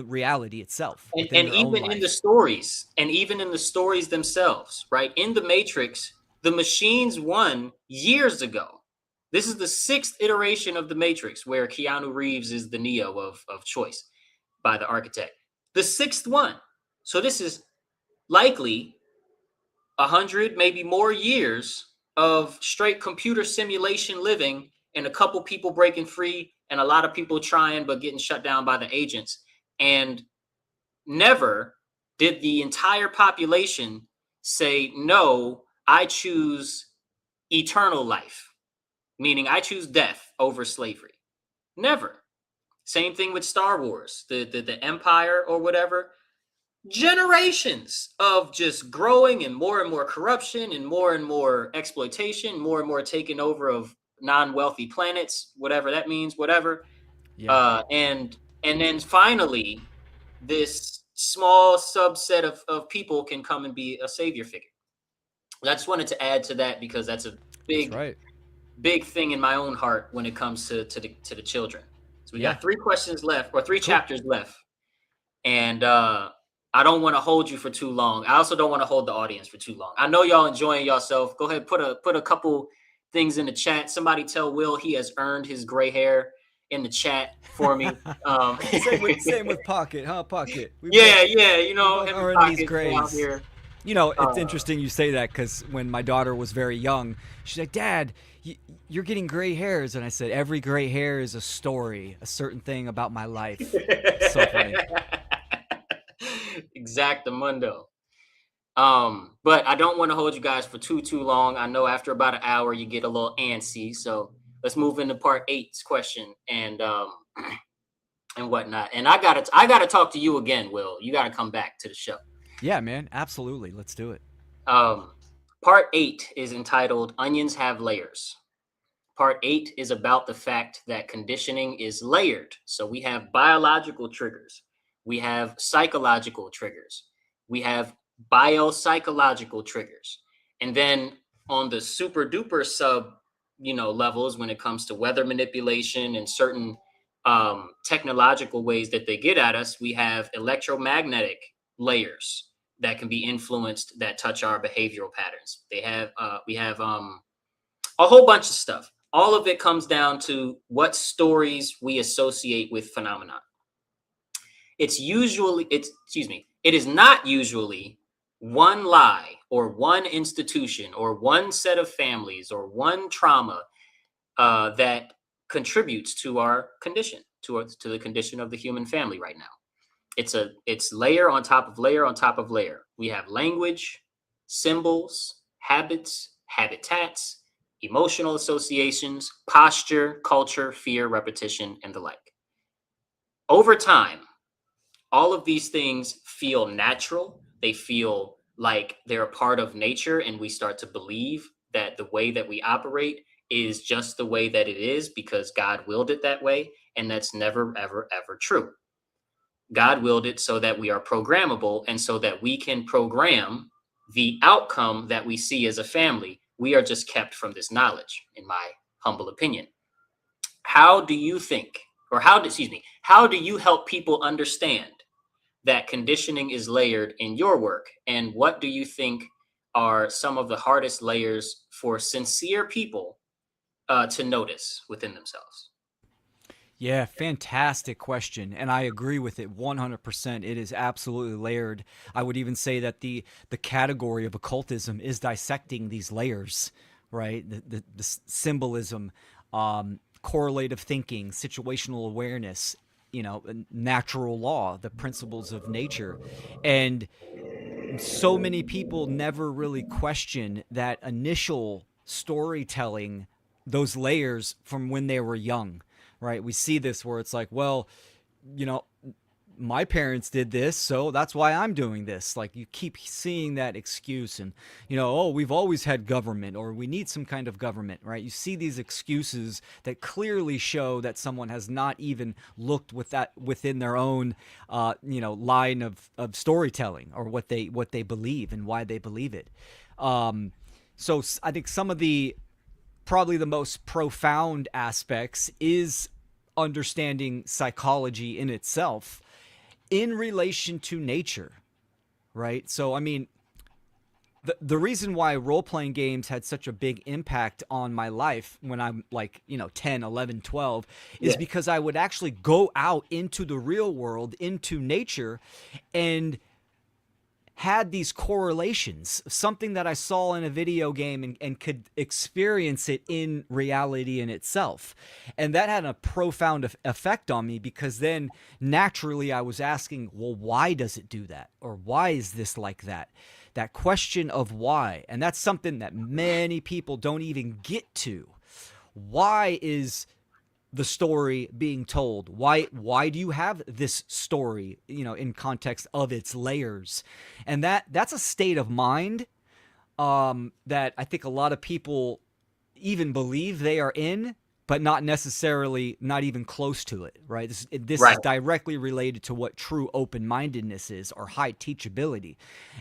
reality itself, within And their own even in the life. stories, and even in the stories themselves, right? In the Matrix, the machines won years ago. This is the sixth iteration of the Matrix, where Keanu Reeves is the Neo of choice by the architect. The sixth one. So this is likely 100, maybe more years of straight computer simulation living, and a couple people breaking free, and a lot of people trying but getting shut down by the agents. And never did the entire population say, no, I choose eternal life, meaning I choose death over slavery. Never. Same thing with Star Wars, the Empire or whatever. Generations of just growing and more corruption and more exploitation, more and more taking over of non-wealthy planets, whatever that means, whatever. Yeah, And then finally, this small subset of people can come and be a savior figure. I just wanted to add to that because that's a that's big right. big thing in my own heart when it comes to the children. So we Yeah, got 3 questions left, or three cool. chapters left, and I don't want to hold you for too long. I also don't want to hold the audience for too long. I know y'all enjoying yourself. Go ahead, put a couple things in the chat. Somebody tell Will he has earned his gray hair in the chat for me. Same with Pocket, huh? Pocket. Yeah, yeah, We both him and earned these Pockets out grays. here. It's Uh, interesting you say that because when my daughter was very young, she's like, "Dad, you're getting gray hairs," and I said, "Every gray hair is a story, a certain thing about my life." So funny. Exactamundo. But I don't want to hold you guys for too long. I know after about an hour you get a little antsy. So let's move into part eight's question and whatnot. And I gotta talk to you again, Will. You gotta come back to the show. Yeah, man, absolutely. Let's do it. Um, part eight is entitled "Onions Have Layers." Part 8 is about the fact that conditioning is layered. So we have biological triggers, we have psychological triggers, we have biopsychological triggers. And then on the super duper sub, levels, when it comes to weather manipulation and certain technological ways that they get at us, we have electromagnetic layers that can be influenced, that touch our behavioral patterns. We have a whole bunch of stuff. All of it comes down to what stories we associate with phenomenon. It is not usually one lie or one institution or one set of families or one trauma that contributes to our condition, to the condition of the human family right now. It's layer on top of layer on top of layer. We have language, symbols, habits, habitats, emotional associations, posture, culture, fear, repetition, and the like. Over time, all of these things feel natural. They feel like they're a part of nature, and we start to believe that the way that we operate is just the way that it is because God willed it that way. And that's never, ever, ever true. God willed it so that we are programmable and so that we can program the outcome that we see as a family. We are just kept from this knowledge, in my humble opinion. How do you think, or how do you help people understand that conditioning is layered in your work? And what do you think are some of the hardest layers for sincere people to notice within themselves? Yeah, fantastic question, and I agree with it 100%. It is absolutely layered. I would even say that the category of occultism is dissecting these layers, right? The symbolism, correlative thinking, situational awareness, natural law, the principles of nature, and so many people never really question that initial storytelling, those layers from when they were young, right? We see this where it's like, well, you know, my parents did this, so that's why I'm doing this. Like you keep seeing that excuse and, oh, we've always had government or we need some kind of government, right? You see these excuses that clearly show that someone has not even looked with that within their own, line of storytelling or what they believe and why they believe it. So I think some of the probably the most profound aspects is understanding psychology in itself in relation to nature, right? So, I mean, the reason why role-playing games had such a big impact on my life when I'm like, 10, 11, 12 is Yeah. because I would actually go out into the real world, into nature, and had these correlations, something that I saw in a video game and could experience it in reality in itself. And that had a profound effect on me because then naturally I was asking, well, why does it do that? Or why is this like that? That question of why. And that's something that many people don't even get to. Why is the story being told? Why do you have this story, in context of its layers? And that's a state of mind that I think a lot of people even believe they are in, but not necessarily, not even close to it, right? This is Right. directly related to what true open-mindedness is, or high teachability.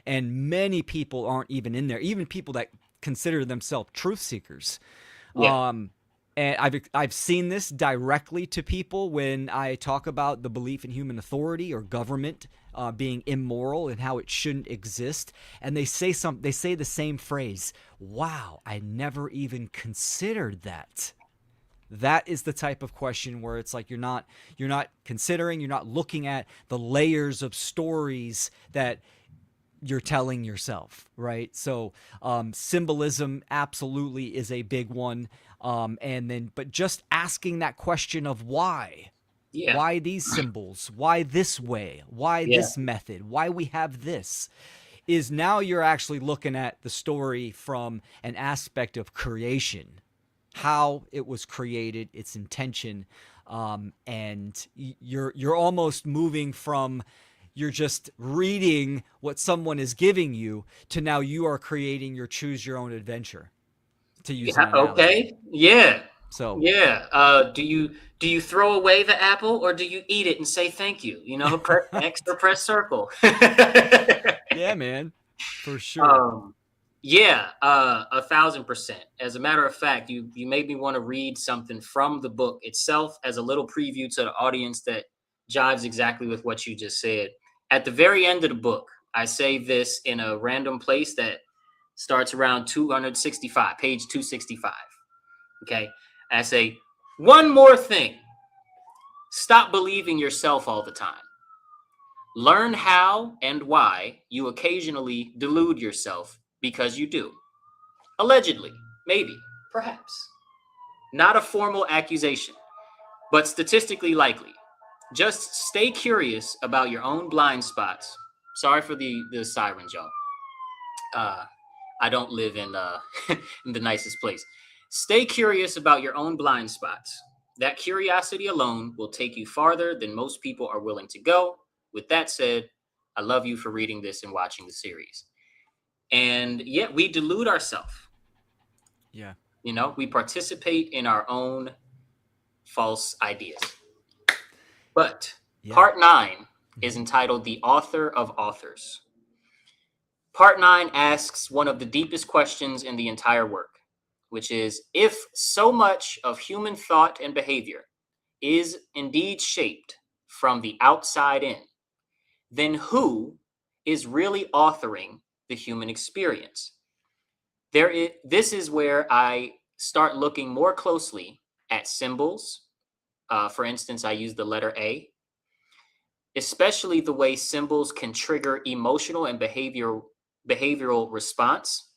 And many people aren't even in there, even people that consider themselves truth seekers. Yeah. And I've seen this directly to people when I talk about the belief in human authority or government being immoral and how it shouldn't exist, and they say the same phrase. Wow, I never even considered that. That is the type of question where it's like you're not considering, you're not looking at the layers of stories that you're telling yourself, right? So symbolism absolutely is a big one. But just asking that question of Yeah. why these symbols, why this way, why Yeah. this method, why we have this, is now you're actually looking at the story from an aspect of creation, how it was created, its intention, and you're almost moving from you're just reading what someone is giving you to now you are creating your choose your own adventure, to use an Yeah. analogy. Okay. Yeah. So Yeah. Do you throw away the apple or do you eat it and say thank you? Press X or press circle. yeah, man, for sure. um, yeah, 1,000%. As a matter of fact, you made me want to read something from the book itself as a little preview to the audience that jives exactly with what you just said. At the very end of the book, I say this in a random place that starts around 265, page 265. Okay. I say, one more thing. Stop believing yourself all the time. Learn how and why you occasionally delude yourself because you do. Allegedly, maybe, perhaps. Not a formal accusation, but statistically likely. Just stay curious about your own blind spots. Sorry for the sirens, y'all. Uh, I don't live in in the nicest place. Stay curious about your own blind spots. That curiosity alone will take you farther than most people are willing to go. With that said, I love you for reading this and watching the series. And yet we delude ourselves. Yeah. We participate in our own false ideas. But Yeah. part 9 is Mhm. entitled The Author of Authors. Part 9 asks one of the deepest questions in the entire work, which is if so much of human thought and behavior is indeed shaped from the outside in, then who is really authoring the human experience? This is where I start looking more closely at symbols. For instance, I use the letter A, especially the way symbols can trigger emotional and behavioral response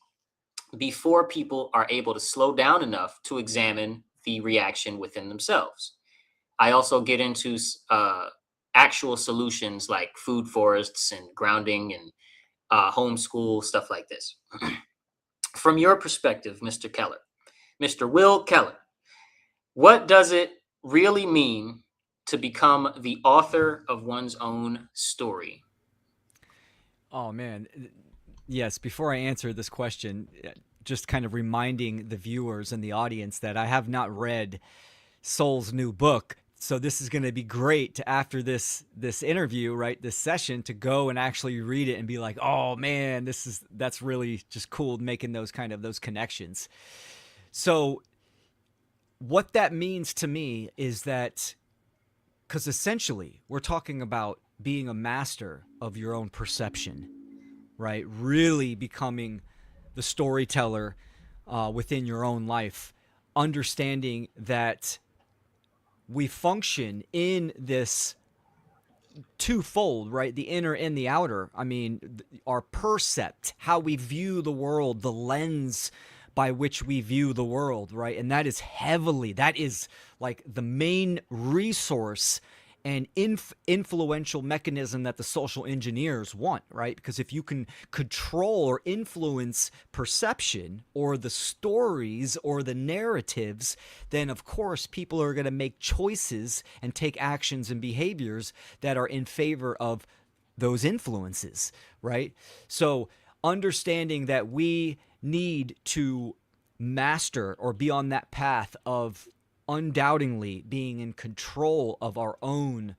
before people are able to slow down enough to examine the reaction within themselves. I also get into actual solutions like food forests and grounding and homeschool, stuff like this. From your perspective, Mr. Keller, Mr. Will Keller, what does it really mean to become the author of one's own story? Oh man, yes. Before I answer this question, just kind of reminding the viewers and the audience that I have not read Soul's new book. So this is going to be great to after this interview, right? This session to go and actually read it and be like, "Oh man, that's really just cool making those connections." So what that means to me is that cuz essentially we're talking about being a master of your own perception, right? Really becoming the storyteller within your own life, understanding that we function in this twofold, right? The inner and the outer. I mean, our percept, how we view the world, the lens by which we view the world, right? And that is like the main resource and influential mechanism that the social engineers want, right? Because if you can control or influence perception or the stories or the narratives, then of course people are going to make choices and take actions and behaviors that are in favor of those influences, right? So understanding that we need to master or be on that path of undoubtedly being in control of our own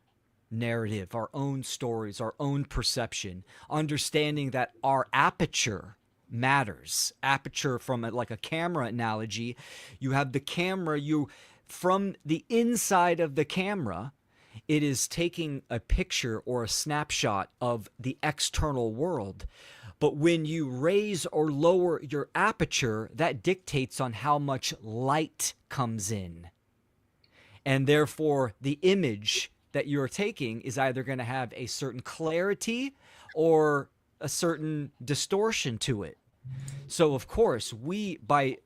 narrative, our own stories, our own perception, understanding that our aperture matters. Aperture from like a camera analogy, you have the camera, you from the inside of the camera, it is taking a picture or a snapshot of the external world. But when you raise or lower your aperture, that dictates on how much light comes in. And therefore, the image that you're taking is either going to have a certain clarity or a certain distortion to it. So, of course, we by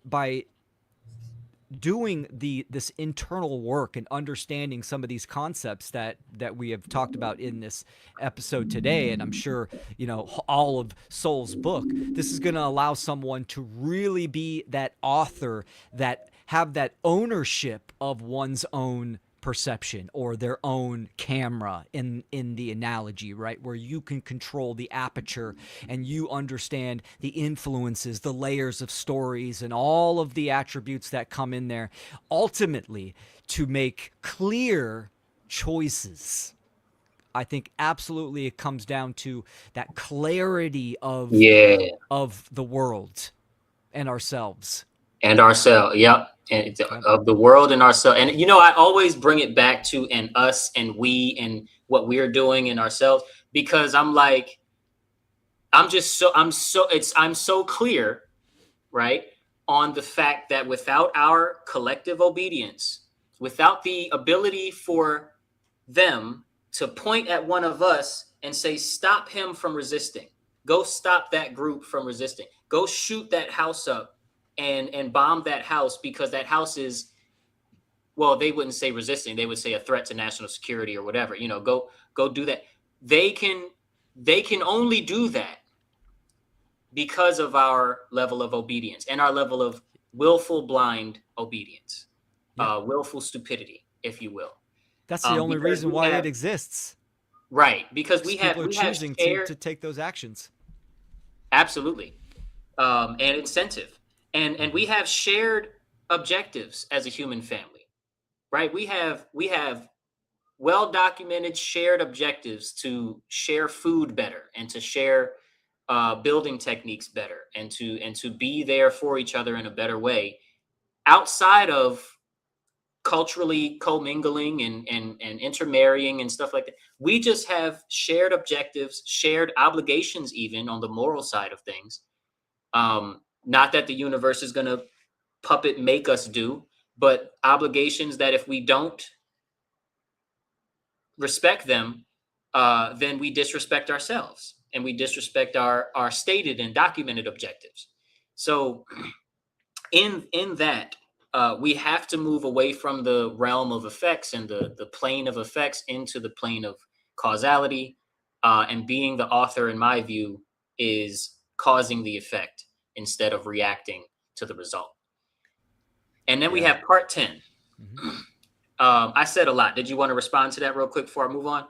doing this internal work and understanding some of these concepts that we have talked about in this episode today, and I'm sure all of Soul's book, this is going to allow someone to really be that author, that have that ownership of one's own perception or their own camera in the analogy, right? Where you can control the aperture and you understand the influences, the layers of stories, and all of the attributes that come in there, ultimately to make clear choices. I think absolutely it comes down to that clarity Yeah. of the world and ourselves. And ourselves. Yep. And Yep. of the world and ourselves. And I always bring it back to and us and we and what we're doing and ourselves, because I'm like, I'm so clear, right, on the fact that without our collective obedience, without the ability for them to point at one of us and say, stop him from resisting, go stop that group from resisting, go shoot that house up and bomb that house, because that house is, well, they wouldn't say resisting, they would say a threat to national security or whatever, go do that. They can only do that because of our level of obedience and our level of willful blind obedience, Yep. willful stupidity, if you will. That's the only Because reason we why it have, exists. right, because we Because have people are we have choosing shared, to take those actions. absolutely, and incentive, and we have shared objectives as a human family, right? We have well documented shared objectives to share food better and to share building techniques better and to be there for each other in a better way, outside of culturally commingling and intermarrying and stuff like that. We just have shared objectives, shared obligations, even on the moral side of things. Not that the universe is going to puppet make us do, but obligations that if we don't respect them, then we disrespect ourselves and we disrespect our stated and documented objectives. So in that, we have to move away from the realm of effects and the plane of effects into the plane of causality. And being the author, in my view, is causing the effect instead of reacting to the result. And then we Yeah. have part 10. Hmm. I said a lot. Did you want to respond to that real quick before I move on?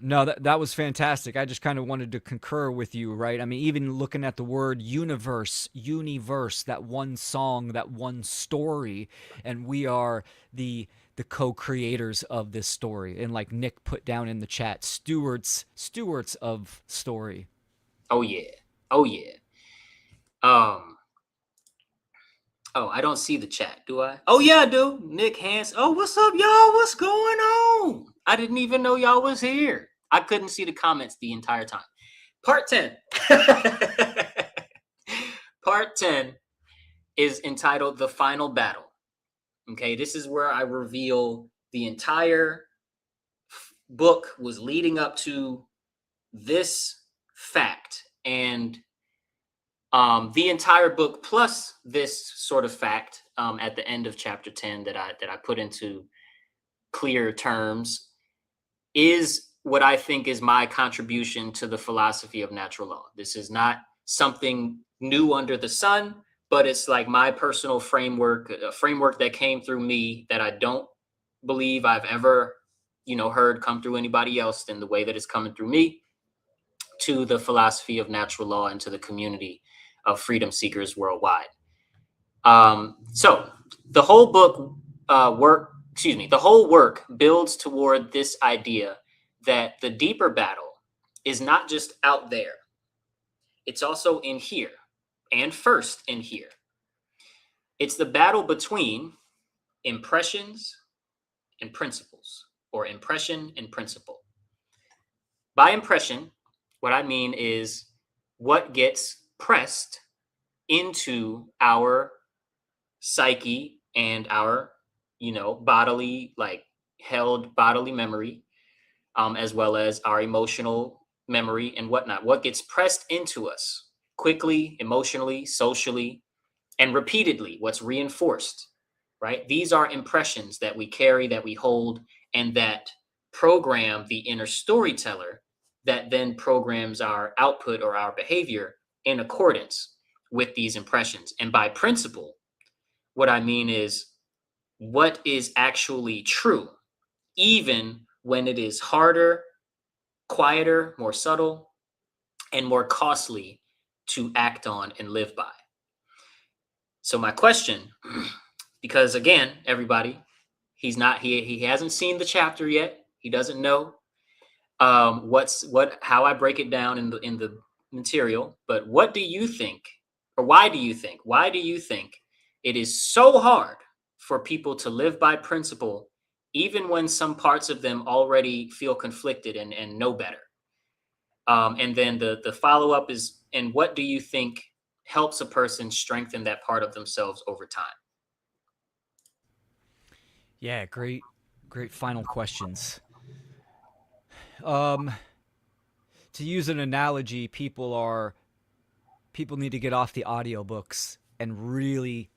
No, that was fantastic. I just kind of wanted to concur with you, right? I mean, even looking at the word universe, that one song, that one story, and we are the co-creators of this story. And like Nick put down in the chat, stewards of story. Oh yeah. Oh yeah. Um, oh, I don't see the chat, do I? Oh yeah, I do. Nick Hans. Oh, what's up, y'all? What's going on? I didn't even know y'all was here. I couldn't see the comments the entire time. Part 10. Part 10 is entitled The Final Battle. Okay, this is where I reveal the entire book was leading up to this fact, and the entire book plus this sort of fact, at the end of chapter 10, that I put into clear terms, is what I think is my contribution to the philosophy of natural law. This is not something new under the sun, but it's like my personal framework, a framework that came through me that I don't believe I've ever, heard come through anybody else in the way that it's coming through me, to the philosophy of natural law and to the community of freedom seekers worldwide. So the whole book the whole work builds toward this idea that the deeper battle is not just out there, it's also in here, and first in here. It's the battle between impressions and principles, or impression and principle. By impression, what I mean is what gets pressed into our psyche and our, bodily, like held bodily memory, as well as our emotional memory and whatnot. What gets pressed into us quickly, emotionally, socially, and repeatedly, what's reinforced, right? These are impressions that we carry, that we hold, and that program the inner storyteller that then programs our output or our behavior in accordance with these impressions. And by principle, what I mean is what is actually true even when it is harder, quieter, more subtle, and more costly to act on and live by. So my question, because again, everybody, he hasn't seen the chapter yet. He doesn't know how I break it down in the material. But what do you think, or why do you think it is so hard for people to live by principle, even when some parts of them already feel conflicted and know better? And then the follow up is, and what do you think helps a person strengthen that part of themselves over time? Yeah, great final questions. Um, to use an analogy, people need to get off the audiobooks and really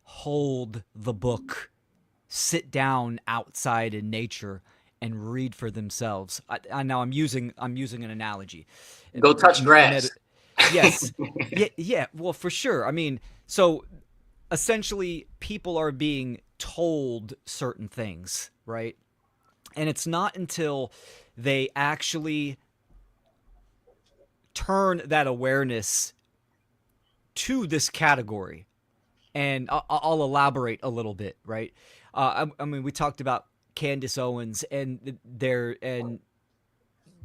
hold the book, sit down outside in nature and read for themselves. I now I'm using an analogy. Go touch grass. Yes. Yeah, yeah, well, for sure. I mean, so essentially people are being told certain things, right? And it's not until they actually turn that awareness to this category, and I'll elaborate a little bit, right? I mean, we talked about Candace Owens and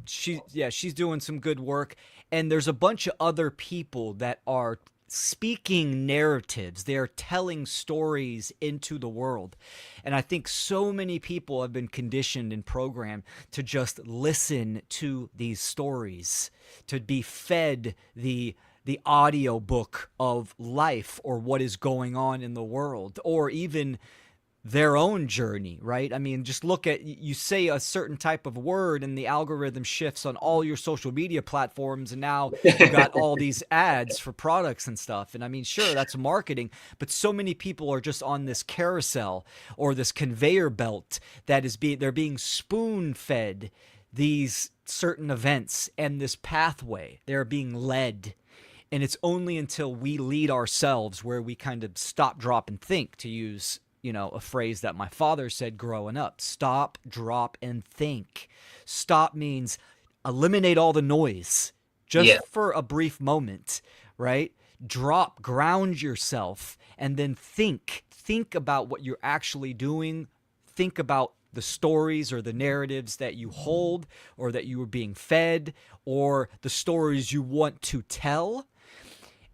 she's doing some good work, and there's a bunch of other people that are speaking narratives. They're telling stories into the world. And I think so many people have been conditioned and programmed to just listen to these stories, to be fed the audio book of life or what is going on in the world, or even their own journey, right? I mean, just look at, you say a certain type of word and the algorithm shifts on all your social media platforms, and now you got all these ads for products and stuff. And I mean, sure, that's marketing, but so many people are just on this carousel or this conveyor belt that is they're being spoon fed these certain events and this pathway. They're being led. And it's only until we lead ourselves where we kind of stop, drop, and think, to use, a phrase that my father said growing up. Stop, drop, and think. Stop means eliminate all the noise Yeah. just for a brief moment, right? Drop, ground yourself, and then think. Think about what you're actually doing. Think about the stories or the narratives that you hold or that you were being fed, or the stories you want to tell.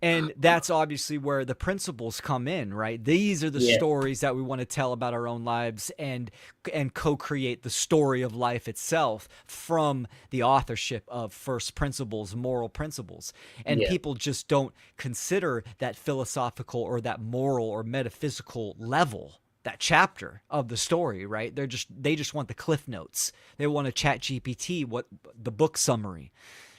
And that's obviously where the principles come in, right? These are the Yeah. stories that we want to tell about our own lives, and co-create the story of life itself from the authorship of first principles, moral principles. And Yeah. people just don't consider that philosophical or that moral or metaphysical level, that chapter of the story, right? They just want the cliff notes. They want to chat GPT what the book summary.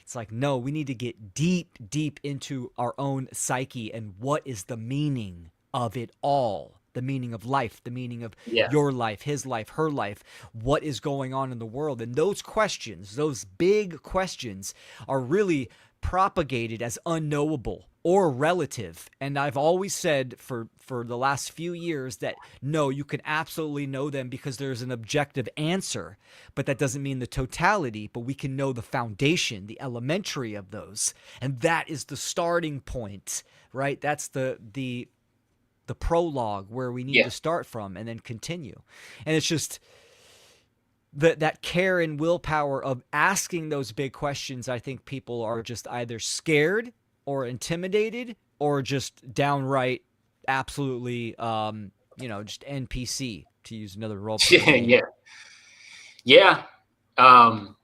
It's like, no, we need to get deep, deep into our own psyche and what is the meaning of it all. The meaning of life, the meaning of Yeah. your life, his life, her life, what is going on in the world. And those questions, those big questions, are really propagated as unknowable or relative. And I've always said for the last few years that no, you can absolutely know them because there's an objective answer, but that doesn't mean the totality. But we can know the foundation, the elementary of those, and that is the starting point, right? That's the prologue where we need Yeah. to start from and then continue. And it's just that care and willpower of asking those big questions. I think people are just either scared or intimidated or just downright absolutely just NPC, to use another role playing game. Yeah. Yeah. Um,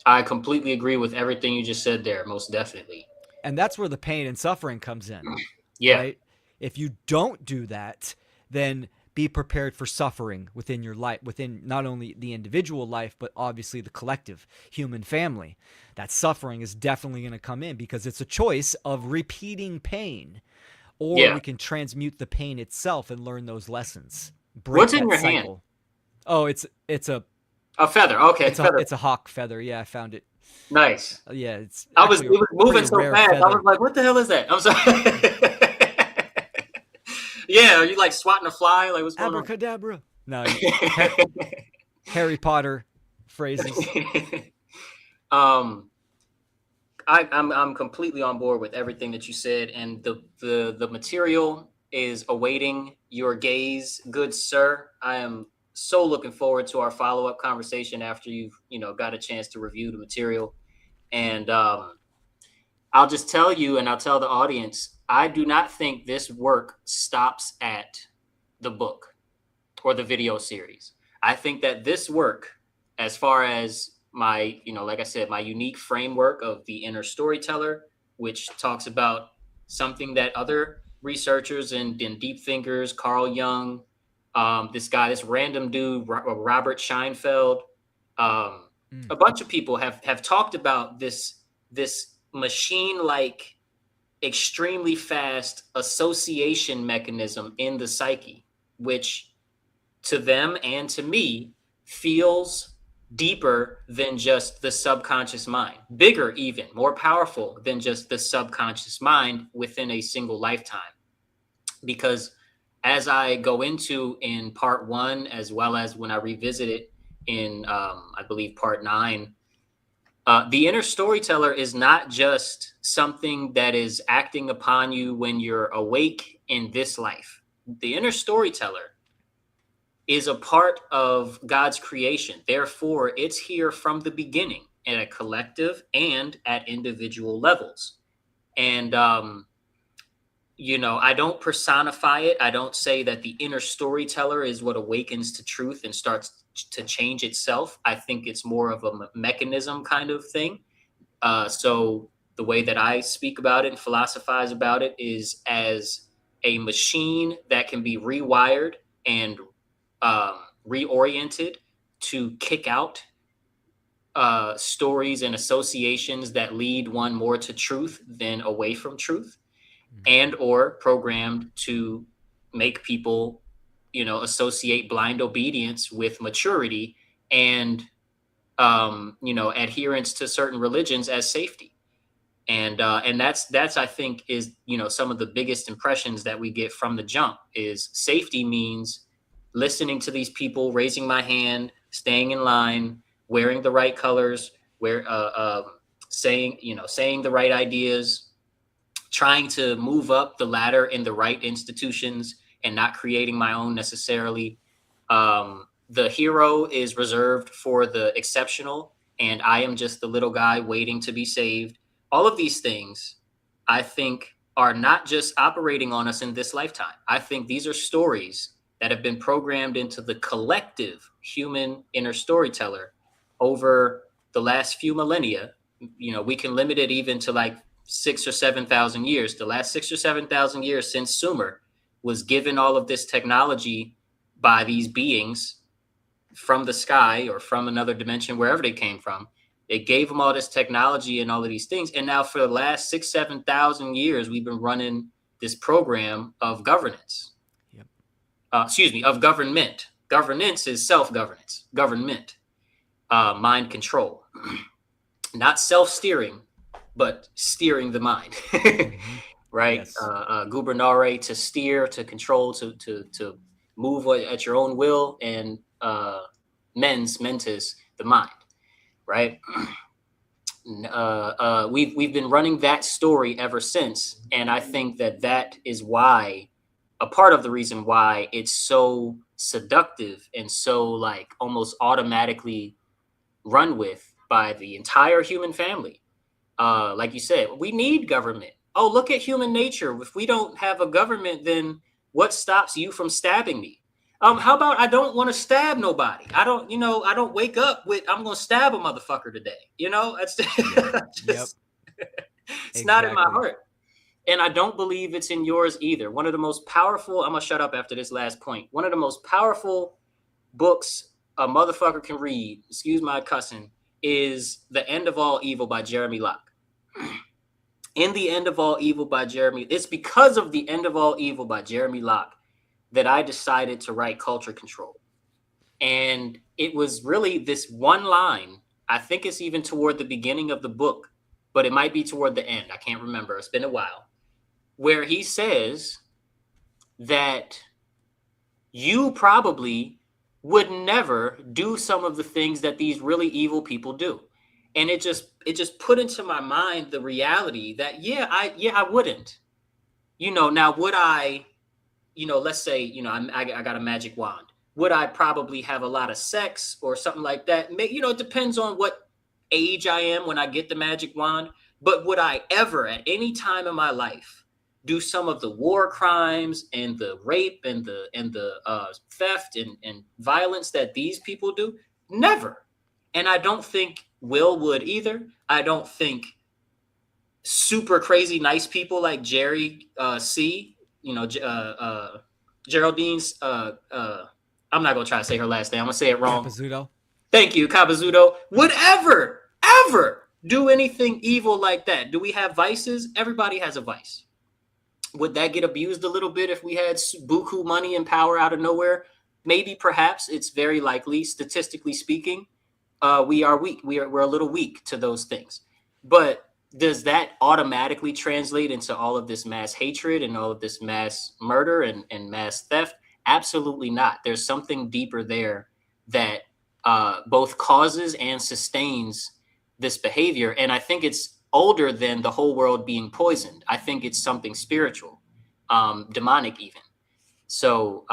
I completely agree with everything you just said there, most definitely. And that's where the pain and suffering comes in, Yeah. right? If you don't do that, then be prepared for suffering within your life, within not only the individual life, but obviously the collective human family. That suffering is definitely going to come in because it's a choice of repeating pain, or Yeah. we can transmute the pain itself and learn those lessons. What's Break in that your hand? cycle. Oh, it's A feather. Okay, feather. a hawk feather. Yeah, I found it. Nice. Yeah, it's It actually a was moving pretty so rare fast. I feather. was like, what the hell is that? I'm sorry. Yeah, are you like swatting a fly? Like, what's going on? Abracadabra. No, Harry Potter phrases. um, I'm completely on board with everything that you said, and the material is awaiting your gaze, good sir. I am so looking forward to our follow up conversation after you've got a chance to review the material. And I'll just tell you, and I'll tell the audience, I do not think this work stops at the book or the video series. I think that this work, as far as my, like I said, my unique framework of the inner storyteller, which talks about something that other researchers and deep thinkers, Carl Jung, this random dude, Robert Scheinfeld, um, Mm, a bunch of people have talked about this machine like extremely fast association mechanism in the psyche, which to them and to me feels deeper than just the subconscious mind, bigger, even more powerful than just the subconscious mind within a single lifetime. Because as I go into in part one, as well as when I revisit it in, I believe, part nine, the inner storyteller is not just something that is acting upon you when you're awake in this life. The inner storyteller is a part of God's creation. Therefore, it's here from the beginning at a collective and at individual levels. And, I don't personify it. I don't say that the inner storyteller is what awakens to truth and starts to change itself. I think it's more of a mechanism kind of thing. So the way that I speak about it and philosophize about it is as a machine that can be rewired and um, reoriented to kick out stories and associations that lead one more to truth than away from truth, mm. and or programmed to make people associate blind obedience with maturity and adherence to certain religions as safety. And that's I think is some of the biggest impressions that we get from the jump is safety means listening to these people, raising my hand, staying in line, wearing the right colors, saying the right ideas, trying to move up the ladder in the right institutions and not creating my own necessarily. The hero is reserved for the exceptional, and I am just the little guy waiting to be saved. All of these things, I think, are not just operating on us in this lifetime. I think these are stories that have been programmed into the collective human inner storyteller over the last few millennia. We can limit it even to like 6 or 7 thousand years. The last 6 or 7 thousand years since Sumer was given all of this technology by these beings from the sky or from another dimension, wherever they came from. They gave them all this technology and all of these things. And now for the last 6, 7 thousand years, we've been running this program of governance. Yep. Of government. Governance is self-governance. Government, mind control, not self-steering, but steering the mind. Mm-hmm. Right? Yes. Gubernare, to steer, to control, to move at your own will, and mentis, the mind. Right? We've been running that story ever since, and I think that is why, a part of the reason why it's so seductive and so like almost automatically run with by the entire human family. Like you said, we need government. Oh, look at human nature. If we don't have a government, then what stops you from stabbing me? How about I don't want to stab nobody? I don't wake up with I'm gonna stab a motherfucker today. That's Yep. Yep. just it's not in my Exactly. heart. And I don't believe it's in yours either. One of the most powerful, I'm gonna shut up after this last point. One of the most powerful books a motherfucker can read, excuse my cussing, is The End of All Evil by Jeremy Locke. In The End of All Evil by Jeremy, it's because of The End of All Evil by Jeremy Locke that I decided to write Culture Control. And it was really this one line. I think it's even toward the beginning of the book, but it might be toward the end. I can't remember. It's been a while. Where he says that you probably would never do some of the things that these really evil people do. And it just put into my mind the reality that I wouldn't. Now would I, let's say, I got a magic wand. Would I probably have a lot of sex or something like that? It depends on what age I am when I get the magic wand. But would I ever, at any time in my life, do some of the war crimes and the rape and the theft and violence that these people do? Never. And I don't think Will would either. I don't think super crazy nice people like Jerry C. Geraldine's. I'm not gonna try to say her last name. I'm gonna say it wrong. Capizuto. Thank you, Capazuto. Would ever do anything evil like that? Do we have vices? Everybody has a vice. Would that get abused a little bit if we had buku money and power out of nowhere? Maybe, perhaps. It's very likely, statistically speaking. We are weak. We're a little weak to those things. But does that automatically translate into all of this mass hatred and all of this mass murder and mass theft? Absolutely not. There's something deeper there that both causes and sustains this behavior. And I think it's older than the whole world being poisoned. I think it's something spiritual, demonic even. So,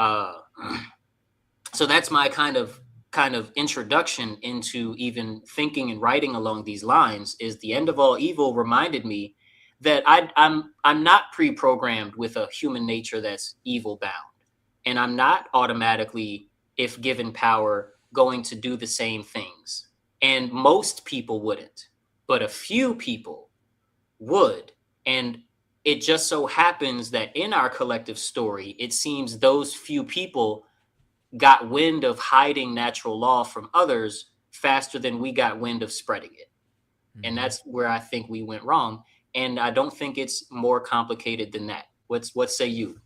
so that's my kind of introduction into even thinking and writing along these lines. Is the end of all evil reminded me that I'm not pre-programmed with a human nature that's evil bound, and I'm not automatically, if given power, going to do the same things. And most people wouldn't, but a few people would. And it just so happens that in our collective story, it seems those few people got wind of hiding natural law from others faster than we got wind of spreading it. And that's where I think we went wrong. And I don't think it's more complicated than that. What say you?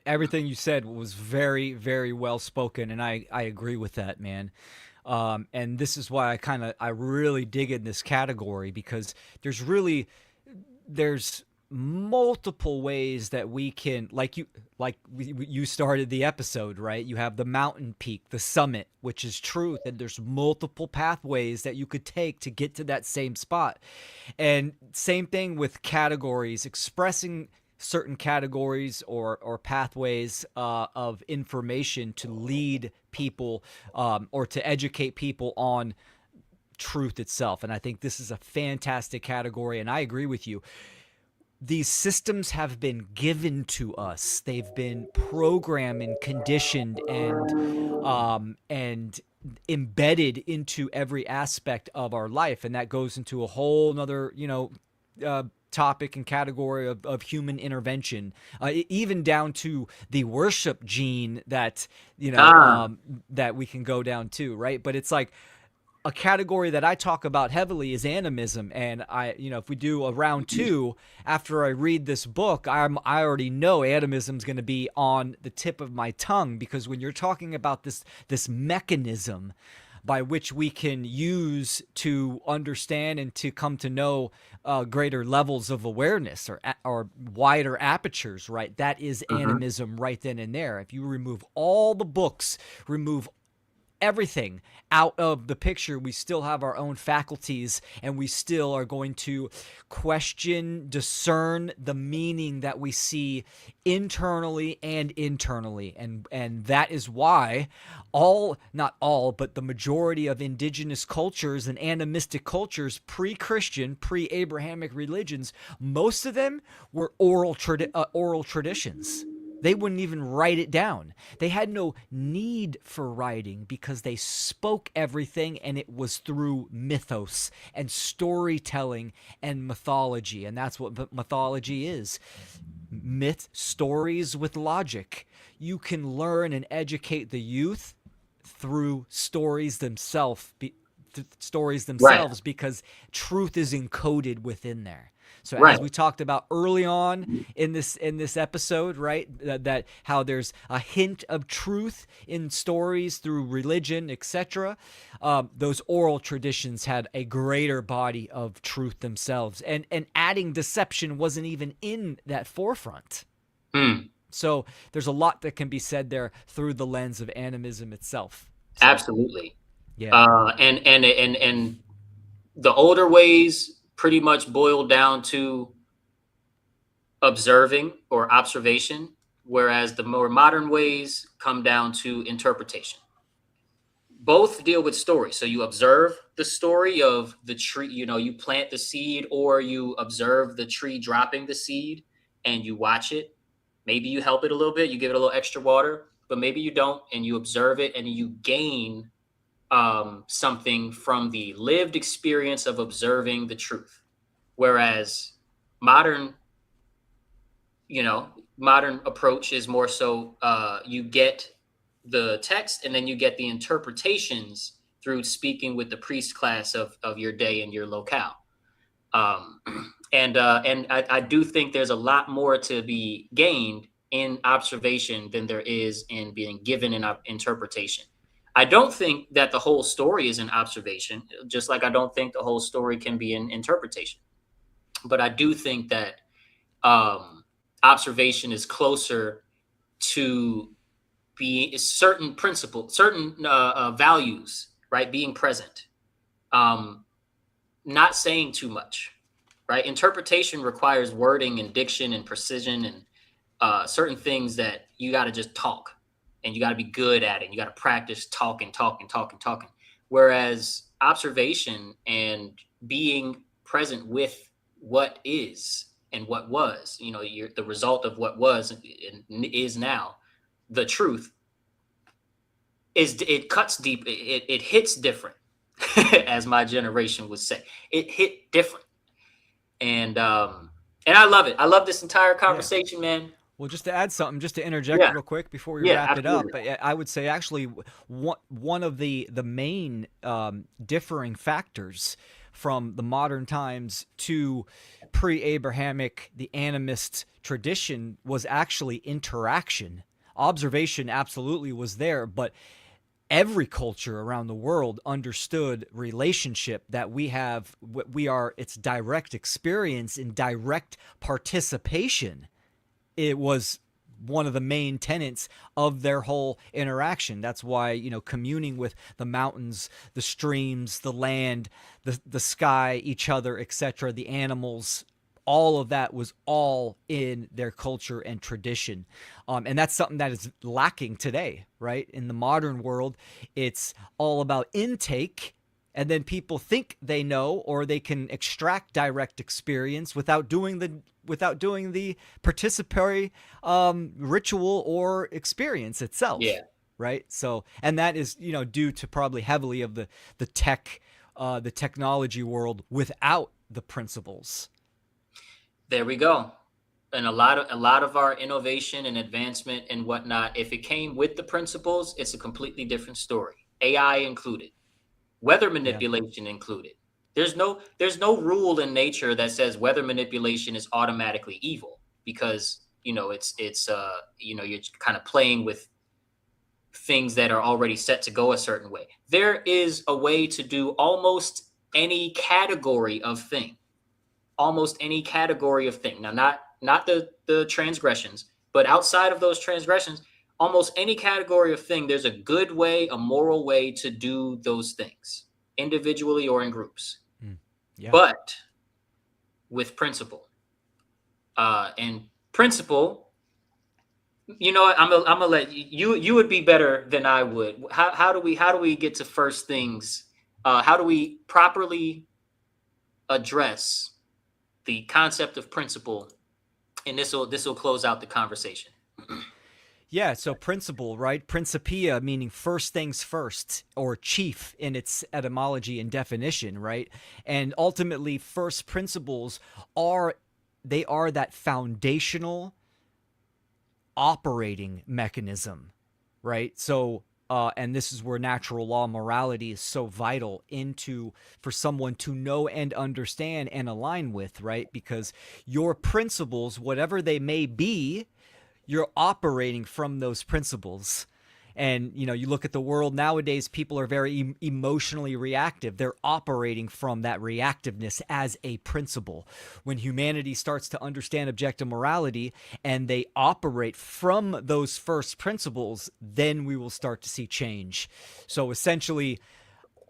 Everything you said was very, very well spoken, and I agree with that, man. And this is why I really dig in this category, because there's multiple ways that we can, you started the episode, right? You have the mountain peak, the summit, which is truth, and there's multiple pathways that you could take to get to that same spot. And same thing with categories, expressing certain categories or pathways of information to lead people or to educate people on truth itself. And I think this is a fantastic category, and I agree with you. These systems have been given to us. They've been programmed and conditioned and embedded into every aspect of our life, and that goes into a whole nother topic and category of human intervention, even down to the worship gene that that we can go down to, right? But it's like a category that I talk about heavily is animism. And if we do a round two after I read this book, I already know animism is going to be on the tip of my tongue, because when you're talking about this mechanism by which we can use to understand and to come to know greater levels of awareness or wider apertures, right? That is animism right then and there. If you remove all the books, remove everything out of the picture, we still have our own faculties, and we still are going to question, discern the meaning that we see internally and internally. And that is why not all, but the majority of indigenous cultures and animistic cultures, pre-Christian, pre-Abrahamic religions, most of them were oral traditions. They wouldn't even write it down. They had no need for writing because they spoke everything, and it was through mythos and storytelling and mythology. And that's what mythology is. Myth, stories with logic. You can learn and educate the youth through stories themselves, Right. because truth is encoded within there. So Right. as we talked about early on in this episode, right, that how there's a hint of truth in stories through religion, etc. Those oral traditions had a greater body of truth themselves, and adding deception wasn't even in that forefront. So there's a lot that can be said there through the lens of animism itself. So Absolutely. yeah, And the older ways pretty much boil down to observing or observation, whereas the more modern ways come down to interpretation. Both deal with story. So you observe the story of the tree, you plant the seed, or you observe the tree dropping the seed and you watch it. Maybe you help it a little bit, you give it a little extra water, but maybe you don't, and you observe it and you gain something from the lived experience of observing the truth. Whereas modern, modern approach is more so you get the text and then you get the interpretations through speaking with the priest class of your day and your locale. Um, and I do think there's a lot more to be gained in observation than there is in being given an interpretation. I don't think that the whole story is an observation, just like I don't think the whole story can be an interpretation. But I do think that um, observation is closer to be certain principles, certain values, right? Being present, um, not saying too much, right? Interpretation requires wording and diction and precision and certain things that you got to just talk and you got to be good at it. You got to practice talking. Whereas observation and being present with what is and what was, the result of what was and is now the truth is it cuts deep. It hits different, as my generation would say. It hit different, and I love it. I love this entire yeah. conversation, man. Well, just to add something, just to interject Yeah, real quick before we yeah, wrap it up, absolutely. I would say actually one of the main differing factors from the modern times to pre-Abrahamic, the animist tradition was actually interaction. Observation absolutely was there, but every culture around the world understood relationship, that we are its direct experience in direct participation. It was one of the main tenets of their whole interaction. That's why, communing with the mountains, the streams, the land, the sky, each other, etc., the animals, all of that was all in their culture and tradition. And that's something that is lacking today, right? In the modern world, it's all about intake, and then people think they know or they can extract direct experience without doing the participatory ritual or experience itself, Yeah, right? So, and that is due to probably heavily of the technology world without the principles. there we go. And a lot of our innovation and advancement and whatnot, if it came with the principles, it's a completely different story. AI included, weather Yeah. manipulation included. There's no rule in nature that says weather manipulation is automatically evil because you're kind of playing with things that are already set to go a certain way. There is a way to do any category of thing, almost any category of thing. Now, not the transgressions, but outside of those transgressions, almost any category of thing, there's a good way, a moral way to do those things, individually or in groups, Mm. Yeah. but with principle. And principle, I'm gonna let you would be better than I would. How do we get to first things? How do we properly address the concept of principle? And this will close out the conversation. Yeah, so principle, right? Principia meaning first things first, or chief in its etymology and definition, right? And ultimately first principles are they are that foundational operating mechanism, right? So and this is where natural law morality is so vital into for someone to know and understand and align with, right? Because your principles, whatever they may be, you're operating from those principles. And you look at the world nowadays, people are very emotionally reactive. They're operating from that reactiveness as a principle. When humanity starts to understand objective morality and they operate from those first principles, then we will start to see change. So essentially,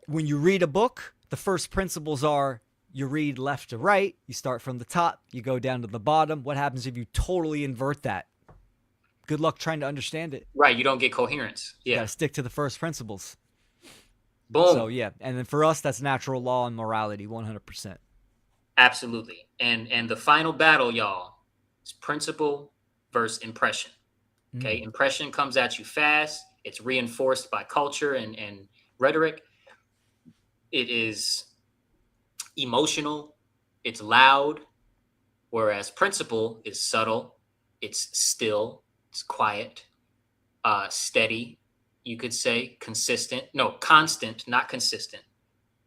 when you read a book, the first principles are: you read left to right, you start from the top, you go down to the bottom. What happens if you totally invert that? Good luck trying to understand it. Right. You don't get coherence. You got Yeah. to stick to the first principles. So, Boom. yeah. And then for us, that's natural law and morality, 100%. Absolutely. And the final battle, y'all, is principle versus impression. Okay. Impression comes at you fast. It's reinforced by culture and rhetoric. It is emotional. It's loud. Whereas principle is subtle. It's still. It's quiet. Steady. You could say consistent. No, constant, not consistent.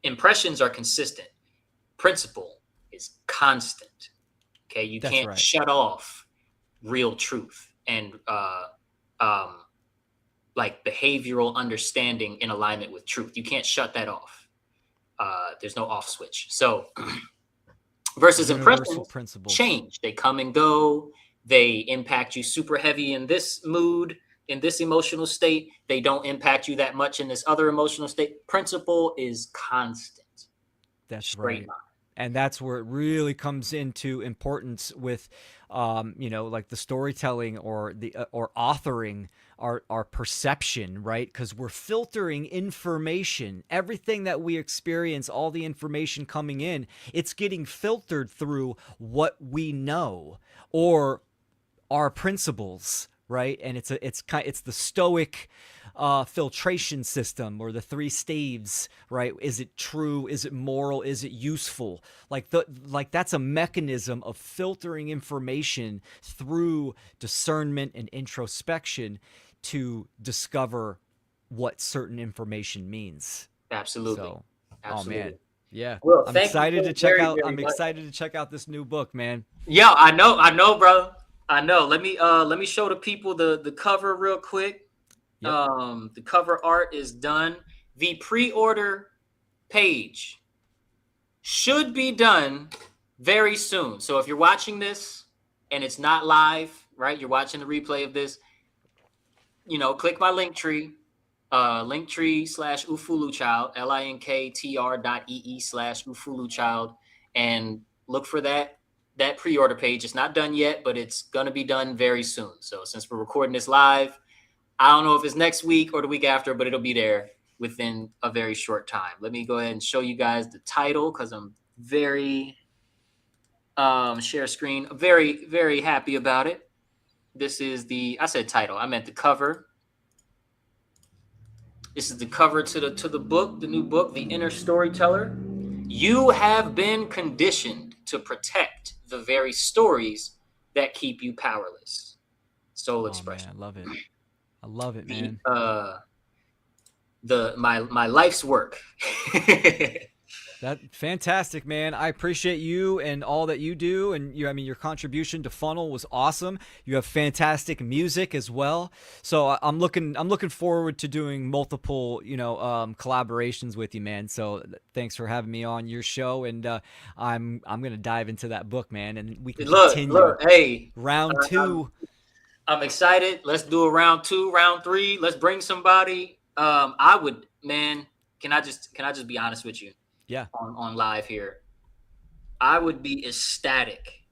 Impressions are consistent. Principle is constant. Okay, you That's can't right. shut off real truth and um, like behavioral understanding in alignment with truth. You can't shut that off. There's no off switch. So versus Universal impressions principles. change. They come and go. They impact you super heavy in this mood, in this emotional state. They don't impact you that much in this other emotional state. Principle is constant. That's Straight right. line. And that's where it really comes into importance with, like the storytelling or the or authoring our perception, right? Because we're filtering information. Everything that we experience, all the information coming in, it's getting filtered through what we know or our principles, right? And it's the Stoic filtration system, or the three staves, right? Is it true? Is it moral? Is it useful? Like that's a mechanism of filtering information through discernment and introspection to discover what certain information means. Absolutely. So, oh man, Absolutely. yeah, Well, I'm thank you excited so to check very, out. very I'm much. excited to check out this new book, man. Yeah, I know, bro. I know. Let me show the people the cover real quick. Yep. The cover art is done. The pre-order page should be done very soon. So if you're watching this and it's not live, right? You're watching the replay of this, click my link tree, linktree/ufuluchild, linktr.ee/ufuluchild, and look for that pre-order page. It's not done yet, but it's gonna be done very soon. So since we're recording this live, I don't know if it's next week or the week after, but it'll be there within a very short time. Let me go ahead and show you guys the title because I'm very share screen. Very, very happy about it. This is I said title. I meant the cover. This is the cover to the book, the new book, The Inner Storyteller. You have been conditioned to protect the very stories that keep you powerless. Soul Oh man, expression. I love it. I love it, The man. my life's work. That fantastic, man. I appreciate you and all that you do, and your contribution to Funnel was awesome. You have fantastic music as well. So I'm looking forward to doing multiple, collaborations with you, man. So thanks for having me on your show, and I'm gonna dive into that book, man, and we can continue Hey, round I'm, two. I'm excited. Let's do a round two, round three. Let's bring somebody. I would, man. Can I just be honest with you Yeah. on live here? I would be ecstatic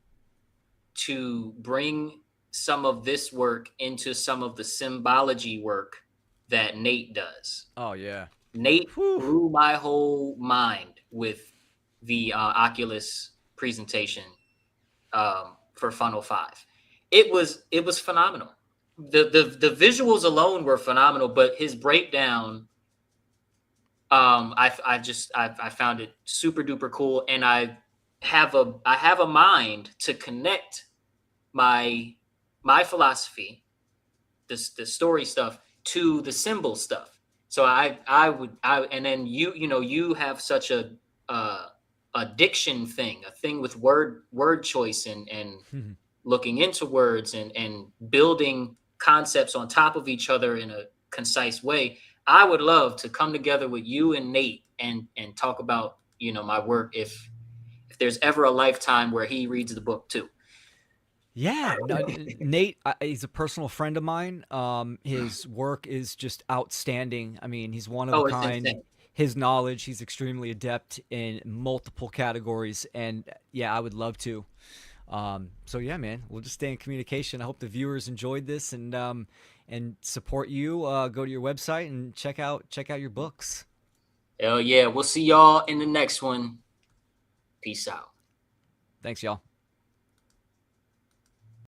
to bring some of this work into some of the symbology work that Nate does. Oh yeah. Nate Whew. blew my whole mind with the Oculus presentation for Funnel 5. It was phenomenal. The visuals alone were phenomenal, but his breakdown, I found it super duper cool, and I have a mind to connect my philosophy, the story stuff, to the symbol stuff. So and then you have such a diction thing, a thing with word choice and looking into words and building concepts on top of each other in a concise way. I would love to come together with you and Nate and talk about, my work if there's ever a lifetime where he reads the book too. Yeah, no, Nate, he's a personal friend of mine. His work is just outstanding. I mean, he's one of a Oh, it's kind. insane. His knowledge, he's extremely adept in multiple categories, and yeah, I would love to. So yeah, man, we'll just stay in communication. I hope the viewers enjoyed this and support you. Go to your website and check out your books. Hell yeah. We'll see y'all in the next one. Peace out. Thanks, y'all.